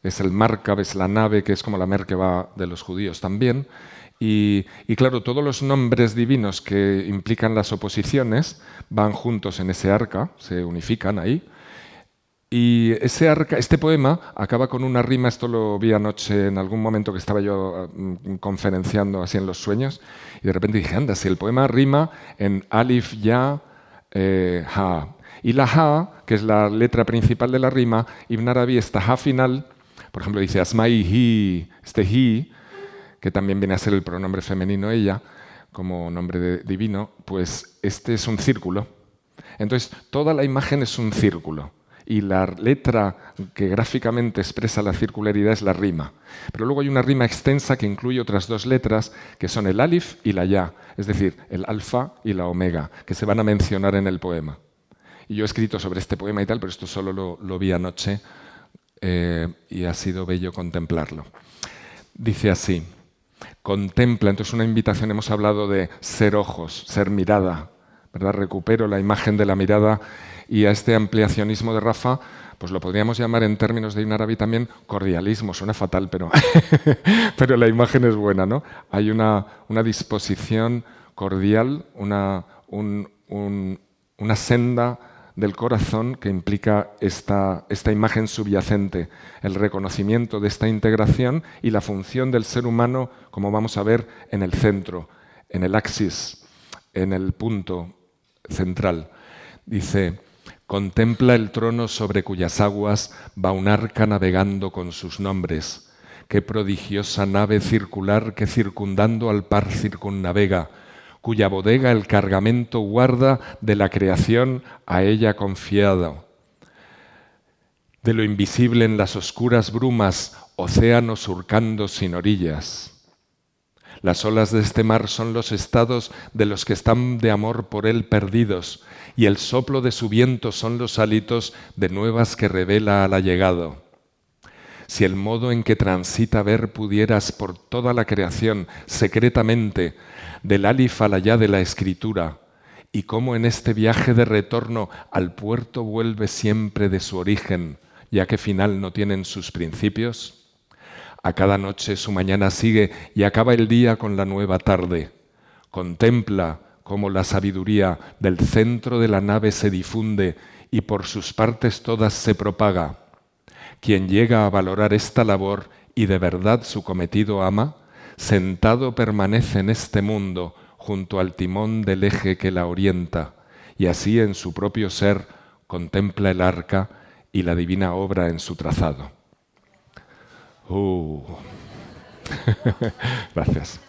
es el Markab, es la nave que es como la Merkabah de los judíos también. Y claro, todos los nombres divinos que implican las oposiciones van juntos en ese arca, se unifican ahí. Y ese arca, este poema acaba con una rima, esto lo vi anoche en algún momento que estaba yo conferenciando así en los sueños, y de repente dije, anda, si el poema rima en alif, ya, ha. Y la ha, que es la letra principal de la rima, Ibn Arabi, esta ha final, por ejemplo, dice asmai hi, este hi, que también viene a ser el pronombre femenino ella, como nombre divino, pues este es un círculo. Entonces, toda la imagen es un círculo. Y la letra que gráficamente expresa la circularidad es la rima. Pero luego hay una rima extensa que incluye otras dos letras, que son el alif y la ya, es decir, el alfa y la omega, que se van a mencionar en el poema. Y yo he escrito sobre este poema y tal, pero esto solo lo vi anoche y ha sido bello contemplarlo. Dice así, contempla, entonces una invitación, hemos hablado de ser ojos, ser mirada, ¿verdad? Recupero la imagen de la mirada. Y a este ampliacionismo de Rafa, pues lo podríamos llamar en términos de Ibn Arabi también cordialismo. Suena fatal, pero, pero la imagen es buena, ¿no? Hay una disposición cordial, una senda del corazón que implica esta imagen subyacente, el reconocimiento de esta integración y la función del ser humano, como vamos a ver, en el centro, en el axis, en el punto central. Dice, contempla el trono sobre cuyas aguas va un arca navegando con sus nombres. Qué prodigiosa nave circular que circundando al par circunnavega, cuya bodega el cargamento guarda de la creación a ella confiado. De lo invisible en las oscuras brumas, océano surcando sin orillas. Las olas de este mar son los estados de los que están de amor por él perdidos, y el soplo de su viento son los halitos de nuevas que revela al allegado. Si el modo en que transita ver pudieras por toda la creación secretamente, del alif a la ya de la escritura, y cómo en este viaje de retorno al puerto vuelve siempre de su origen, ya que final no tienen sus principios. A cada noche su mañana sigue y acaba el día con la nueva tarde. Contempla cómo la sabiduría del centro de la nave se difunde y por sus partes todas se propaga. Quien llega a valorar esta labor y de verdad su cometido ama, sentado permanece en este mundo junto al timón del eje que la orienta, y así en su propio ser contempla el arca y la divina obra en su trazado. Gracias.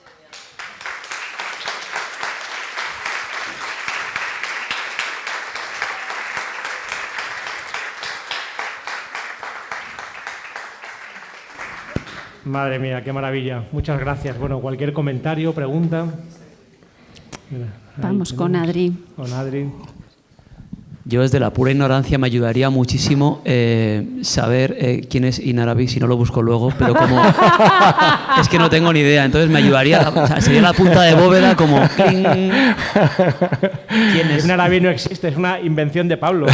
Madre mía, qué maravilla. Muchas gracias. Bueno, cualquier comentario, pregunta. Mira, vamos con Adri. Con Adri. Yo desde la pura ignorancia me ayudaría muchísimo saber quién es Ibn Arabi, si no lo busco luego, pero como es que no tengo ni idea, entonces me ayudaría, o sea, sería la punta de bóveda como ¿quién es? Ibn Arabi no existe, es una invención de Pablo, ¿no?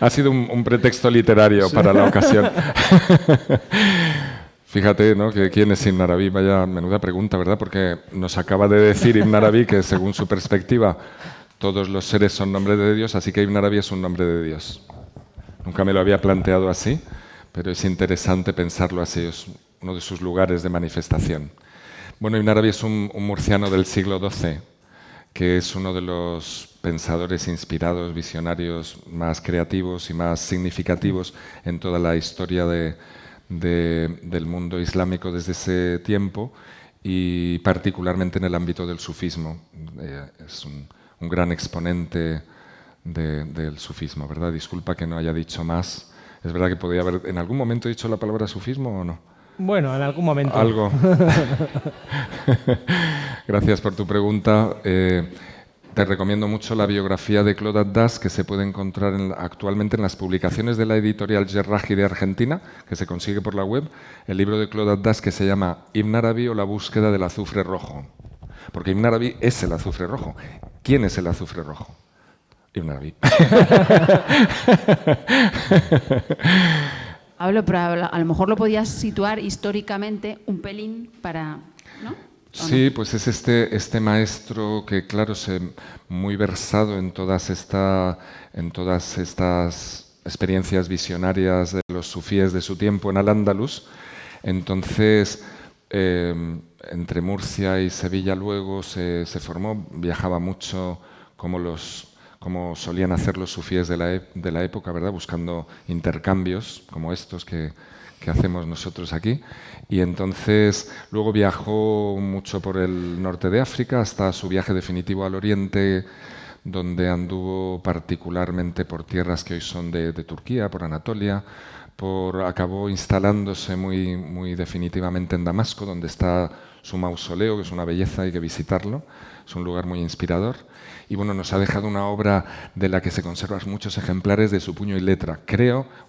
Ha sido un pretexto literario para la ocasión. Fíjate, ¿no?, que quién es Ibn Arabi, vaya menuda pregunta, ¿verdad? Porque nos acaba de decir Ibn Arabi que según su perspectiva todos los seres son nombre de Dios, así que Ibn Arabi es un nombre de Dios. Nunca me lo había planteado así, pero es interesante pensarlo así, es uno de sus lugares de manifestación. Bueno, Ibn Arabi es un murciano del siglo XII, que es uno de los pensadores inspirados, visionarios más creativos y más significativos en toda la historia del mundo islámico desde ese tiempo, y particularmente en el ámbito del sufismo. Es un gran exponente del sufismo, ¿verdad? Disculpa que no haya dicho más. Es verdad que podría haber en algún momento dicho la palabra sufismo o no. Bueno, en algún momento. Algo. Gracias por tu pregunta. te recomiendo mucho la biografía de Claude Attas, que se puede encontrar actualmente en las publicaciones de la editorial Gerrahi de Argentina, que se consigue por la web, el libro de Claude Attas que se llama Ibn Arabi o la búsqueda del azufre rojo. Porque Ibn Arabi es el azufre rojo. ¿Quién es el azufre rojo? Ibn Arabi. Pablo, pero a lo mejor lo podías situar históricamente un pelín para... ¿no? Sí, pues es este maestro que, claro, muy versado en todas estas experiencias visionarias de los sufíes de su tiempo en Al-Ándalus. Entonces, entre Murcia y Sevilla luego se formó, viajaba mucho como solían hacer los sufíes de la época, ¿verdad? Buscando intercambios como estos que hacemos nosotros aquí. Y entonces luego viajó mucho por el norte de África hasta su viaje definitivo al oriente, donde anduvo particularmente por tierras que hoy son de Turquía, por Anatolia, acabó instalándose muy definitivamente en Damasco, donde está su mausoleo, que es una belleza, hay que visitarlo, es un lugar muy inspirador. Y bueno, nos ha dejado una obra de la que se conservan muchos ejemplares de su puño y letra.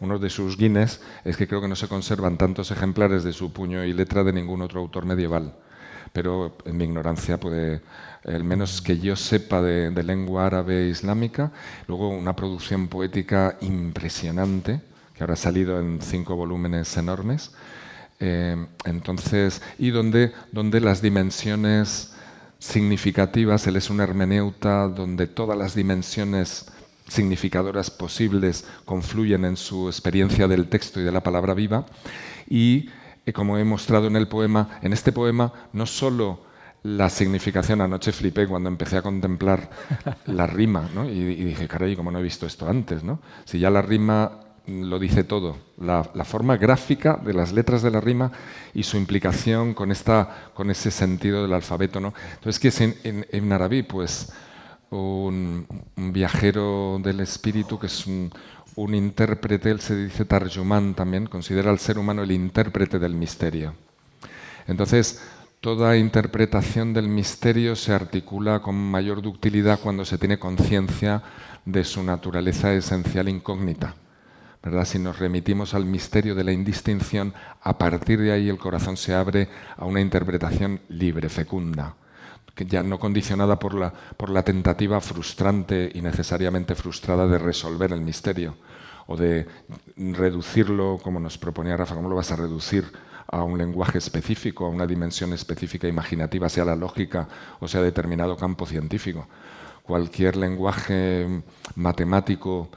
Uno de sus guinness es que creo que no se conservan tantos ejemplares de su puño y letra de ningún otro autor medieval. Pero en mi ignorancia al menos que yo sepa de lengua árabe e islámica, luego una producción poética impresionante, que ahora ha salido en 5 volúmenes enormes, y donde las dimensiones significativas, él es un hermeneuta donde todas las dimensiones significadoras posibles confluyen en su experiencia del texto y de la palabra viva, y como he mostrado en este poema, no solo la significación, anoche flipé cuando empecé a contemplar la rima, ¿no? y dije, caray, ¿cómo no he visto esto antes? ¿no? Si ya la rima lo dice todo, la forma gráfica de las letras de la rima y su implicación con ese sentido del alfabeto, ¿no? Entonces, ¿qué es Ibn Arabi? Pues un viajero del espíritu, que es un intérprete, él se dice tarjumán también, considera al ser humano el intérprete del misterio. Entonces, toda interpretación del misterio se articula con mayor ductilidad cuando se tiene conciencia de su naturaleza esencial incógnita, ¿verdad? Si nos remitimos al misterio de la indistinción, a partir de ahí el corazón se abre a una interpretación libre, fecunda, que ya no condicionada por la tentativa frustrante y necesariamente frustrada de resolver el misterio o de reducirlo, como nos proponía Rafa. ¿Cómo lo vas a reducir a un lenguaje específico, a una dimensión específica imaginativa, sea la lógica o sea determinado campo científico? Cualquier lenguaje matemático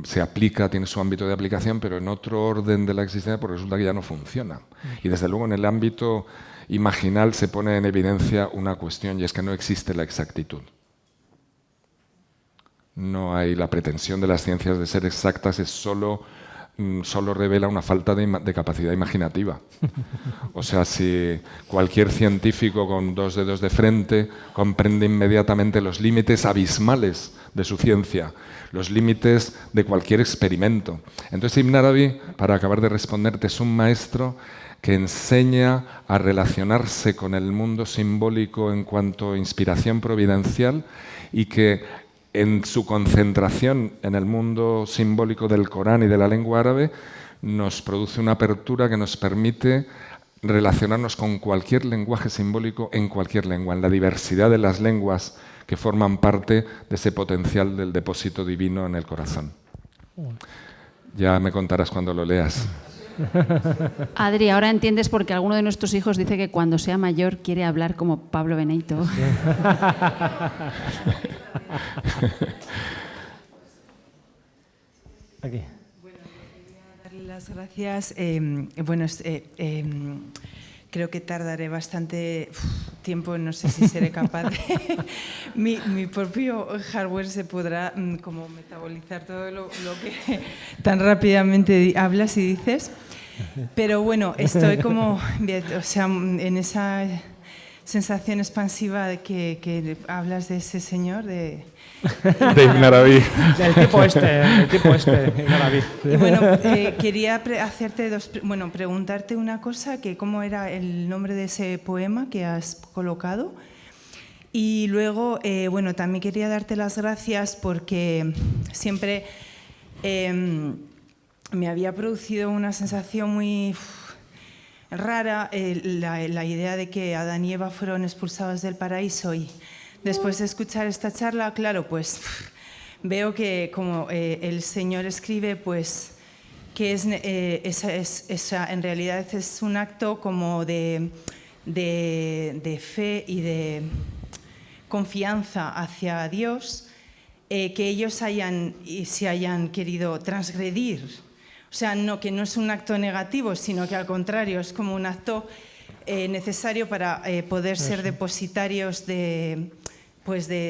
se aplica, tiene su ámbito de aplicación, pero en otro orden de la existencia, pues resulta que ya no funciona. Y desde luego en el ámbito imaginal se pone en evidencia una cuestión, y es que no existe la exactitud. No hay la pretensión de las ciencias de ser exactas, solo revela una falta de capacidad imaginativa. O sea, si cualquier científico con 2 dedos de frente comprende inmediatamente los límites abismales de su ciencia, los límites de cualquier experimento. Entonces Ibn Arabi, para acabar de responderte, es un maestro que enseña a relacionarse con el mundo simbólico en cuanto a inspiración providencial, y que en su concentración en el mundo simbólico del Corán y de la lengua árabe nos produce una apertura que nos permite relacionarnos con cualquier lenguaje simbólico en cualquier lengua, en la diversidad de las lenguas que forman parte de ese potencial del depósito divino en el corazón. Ya me contarás cuando lo leas. Adri, ahora entiendes por qué alguno de nuestros hijos dice que cuando sea mayor quiere hablar como Pablo Benito. Aquí. Bueno, quería darle las gracias. Creo que tardaré bastante tiempo, no sé si seré capaz de... mi propio hardware se podrá como metabolizar todo lo que tan rápidamente hablas y dices. Pero bueno, estoy como, o sea, en esa sensación expansiva de que hablas de ese señor, de Ibn Arabi. Del tipo este, Ibn Arabi. Y bueno, quería hacerte preguntarte una cosa, que cómo era el nombre de ese poema que has colocado, Y luego, bueno, también quería darte las gracias porque siempre me había producido una sensación muy rara la idea de que Adán y Eva fueron expulsados del paraíso, y después de escuchar esta charla, claro, pues veo que como el Señor escribe, pues que en realidad es un acto como de fe y de confianza hacia Dios, que ellos se hayan querido transgredir. O sea, que no es un acto negativo, sino que al contrario es como un acto necesario para poder ser depositarios de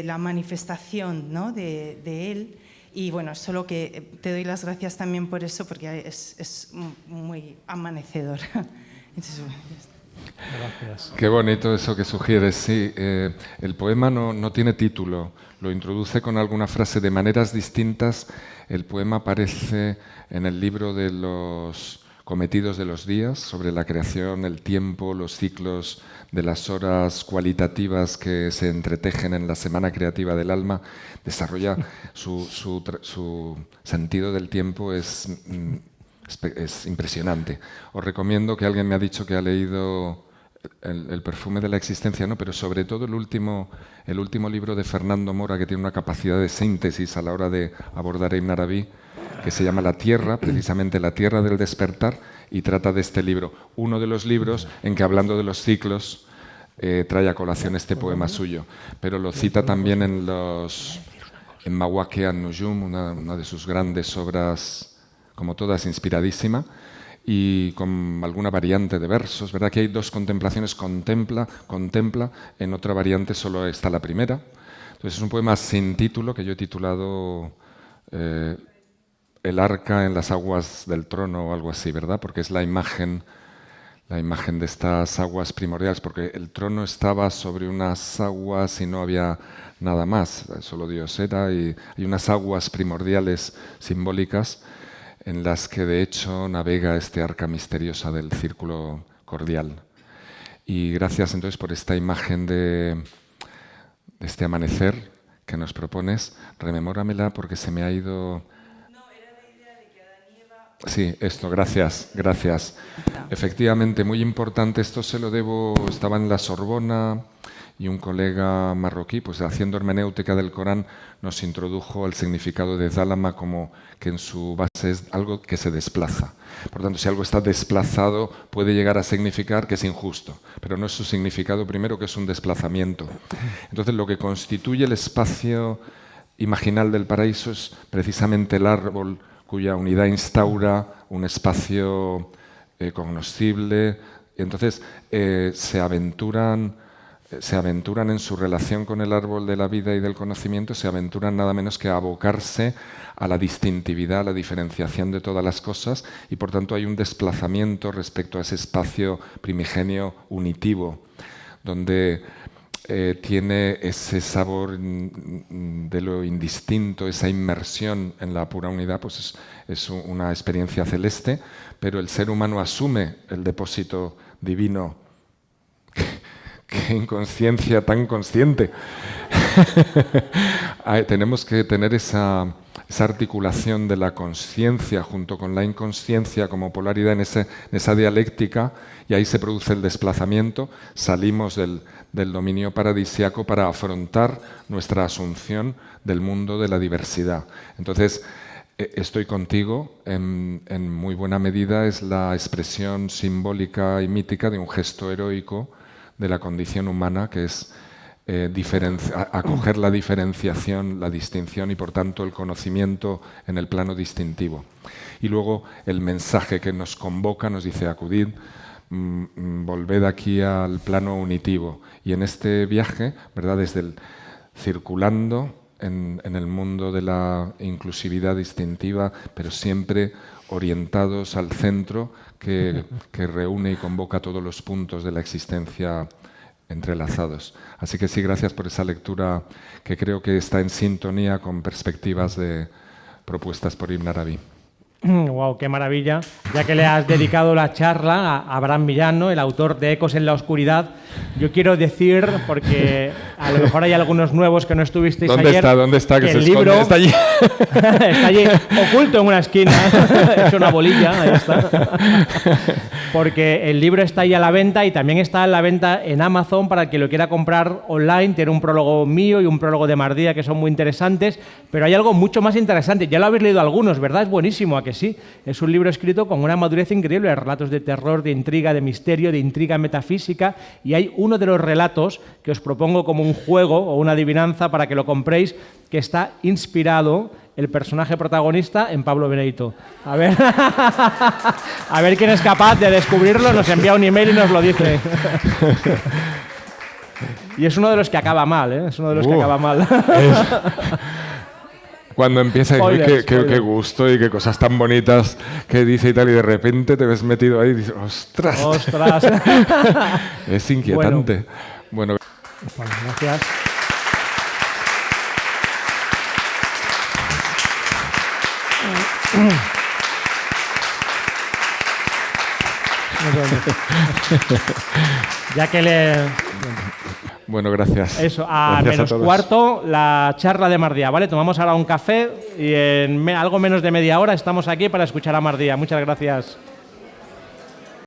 la manifestación, ¿no? de Él. Y bueno, solo que te doy las gracias también por eso, porque es muy amanecedor. Entonces, bueno, ya está. Gracias. Qué bonito eso que sugieres, sí. El poema no tiene título, lo introduce con alguna frase de maneras distintas. El poema aparece en el libro de los cometidos de los días, sobre la creación, el tiempo, los ciclos de las horas cualitativas que se entretejen en la semana creativa del alma. Desarrolla su sentido del tiempo, es impresionante. Os recomiendo, que alguien me ha dicho que ha leído el perfume de la existencia, no, pero sobre todo el último libro de Fernando Mora, que tiene una capacidad de síntesis a la hora de abordar a Ibn Arabi, que se llama La Tierra, precisamente La Tierra del Despertar, y trata de este libro, uno de los libros en que, hablando de los ciclos, trae a colación este poema suyo, pero lo cita también en Mawaqi' an-Nujum, una de sus grandes obras, como todas, inspiradísima, y con alguna variante de versos. ¿Verdad que hay dos contemplaciones? Contempla, en otra variante solo está la primera. Entonces es un poema sin título que yo he titulado El arca en las aguas del trono o algo así, ¿verdad? Porque es la imagen de estas aguas primordiales, porque el trono estaba sobre unas aguas y no había nada más, solo Dios era, y hay unas aguas primordiales simbólicas en las que de hecho navega este arca misteriosa del círculo cordial. Y gracias entonces por esta imagen de este amanecer que nos propones. Rememóramela porque se me ha ido... No, era la idea de que Adán y Eva... Sí, esto, gracias. Efectivamente, muy importante, esto se lo debo, estaba en la Sorbona y un colega marroquí, pues haciendo hermenéutica del Corán, nos introdujo el significado de Zálama como que en su base es algo que se desplaza. Por tanto, si algo está desplazado, puede llegar a significar que es injusto, pero no es su significado primero, que es un desplazamiento. Entonces, lo que constituye el espacio imaginal del paraíso es precisamente el árbol cuya unidad instaura un espacio cognoscible. Entonces, se aventuran en su relación con el árbol de la vida y del conocimiento, se aventuran nada menos que a abocarse a la distintividad, a la diferenciación de todas las cosas, y por tanto hay un desplazamiento respecto a ese espacio primigenio unitivo, donde tiene ese sabor de lo indistinto, esa inmersión en la pura unidad, pues es una experiencia celeste, pero el ser humano asume el depósito divino. ¡Qué inconsciencia tan consciente! Tenemos que tener esa articulación de la consciencia junto con la inconsciencia como polaridad en esa dialéctica, y ahí se produce el desplazamiento. Salimos del dominio paradisiaco para afrontar nuestra asunción del mundo de la diversidad. Entonces, estoy contigo, en muy buena medida es la expresión simbólica y mítica de un gesto heroico de la condición humana, que es acoger la diferenciación, la distinción y por tanto el conocimiento en el plano distintivo. Y luego el mensaje que nos convoca, nos dice: acudid, volved aquí al plano unitivo. Y en este viaje, ¿verdad?, desde circulando en el mundo de la inclusividad distintiva, pero siempre orientados al centro que reúne y convoca todos los puntos de la existencia entrelazados. Así que sí, gracias por esa lectura que creo que está en sintonía con perspectivas propuestas por Ibn Arabi. Wow, qué maravilla. Ya que le has dedicado la charla a Abraham Millán, ¿no? El autor de Ecos en la Oscuridad, yo quiero decir, porque a lo mejor hay algunos nuevos que no estuvisteis ayer. ¿Dónde está? Que se el esconde. libro Está allí. está allí, oculto en una esquina, hecho una bolilla, ahí está. Porque el libro está ahí a la venta y también está a la venta en Amazon para el que lo quiera comprar online. Tiene un prólogo mío y un prólogo de Mardía que son muy interesantes, pero hay algo mucho más interesante. Ya lo habéis leído algunos, ¿verdad? Es buenísimo, ¿a que sí? Es un libro escrito con una madurez increíble, relatos de terror, de intriga, de misterio, de intriga metafísica, y hay uno de los relatos que os propongo como un juego o una adivinanza para que lo compréis, que está inspirado el personaje protagonista en Pablo Benedito. A ver, a ver quién es capaz de descubrirlo, nos envía un email y nos lo dice. Y es uno de los que acaba mal, ¿eh? Es uno de los que acaba mal. Cuando empieza y Spoilers, qué gusto y qué cosas tan bonitas que dice y tal, y de repente te ves metido ahí y dices, ¡ostras! ¡Ostras! Es inquietante. Bueno, Gracias. Ya que le... bueno, gracias. Eso, a Gracias menos todos. cuarto, la charla de Mardía, ¿vale? Tomamos ahora un café y en algo menos de media hora estamos aquí para escuchar a Mardía. Muchas gracias.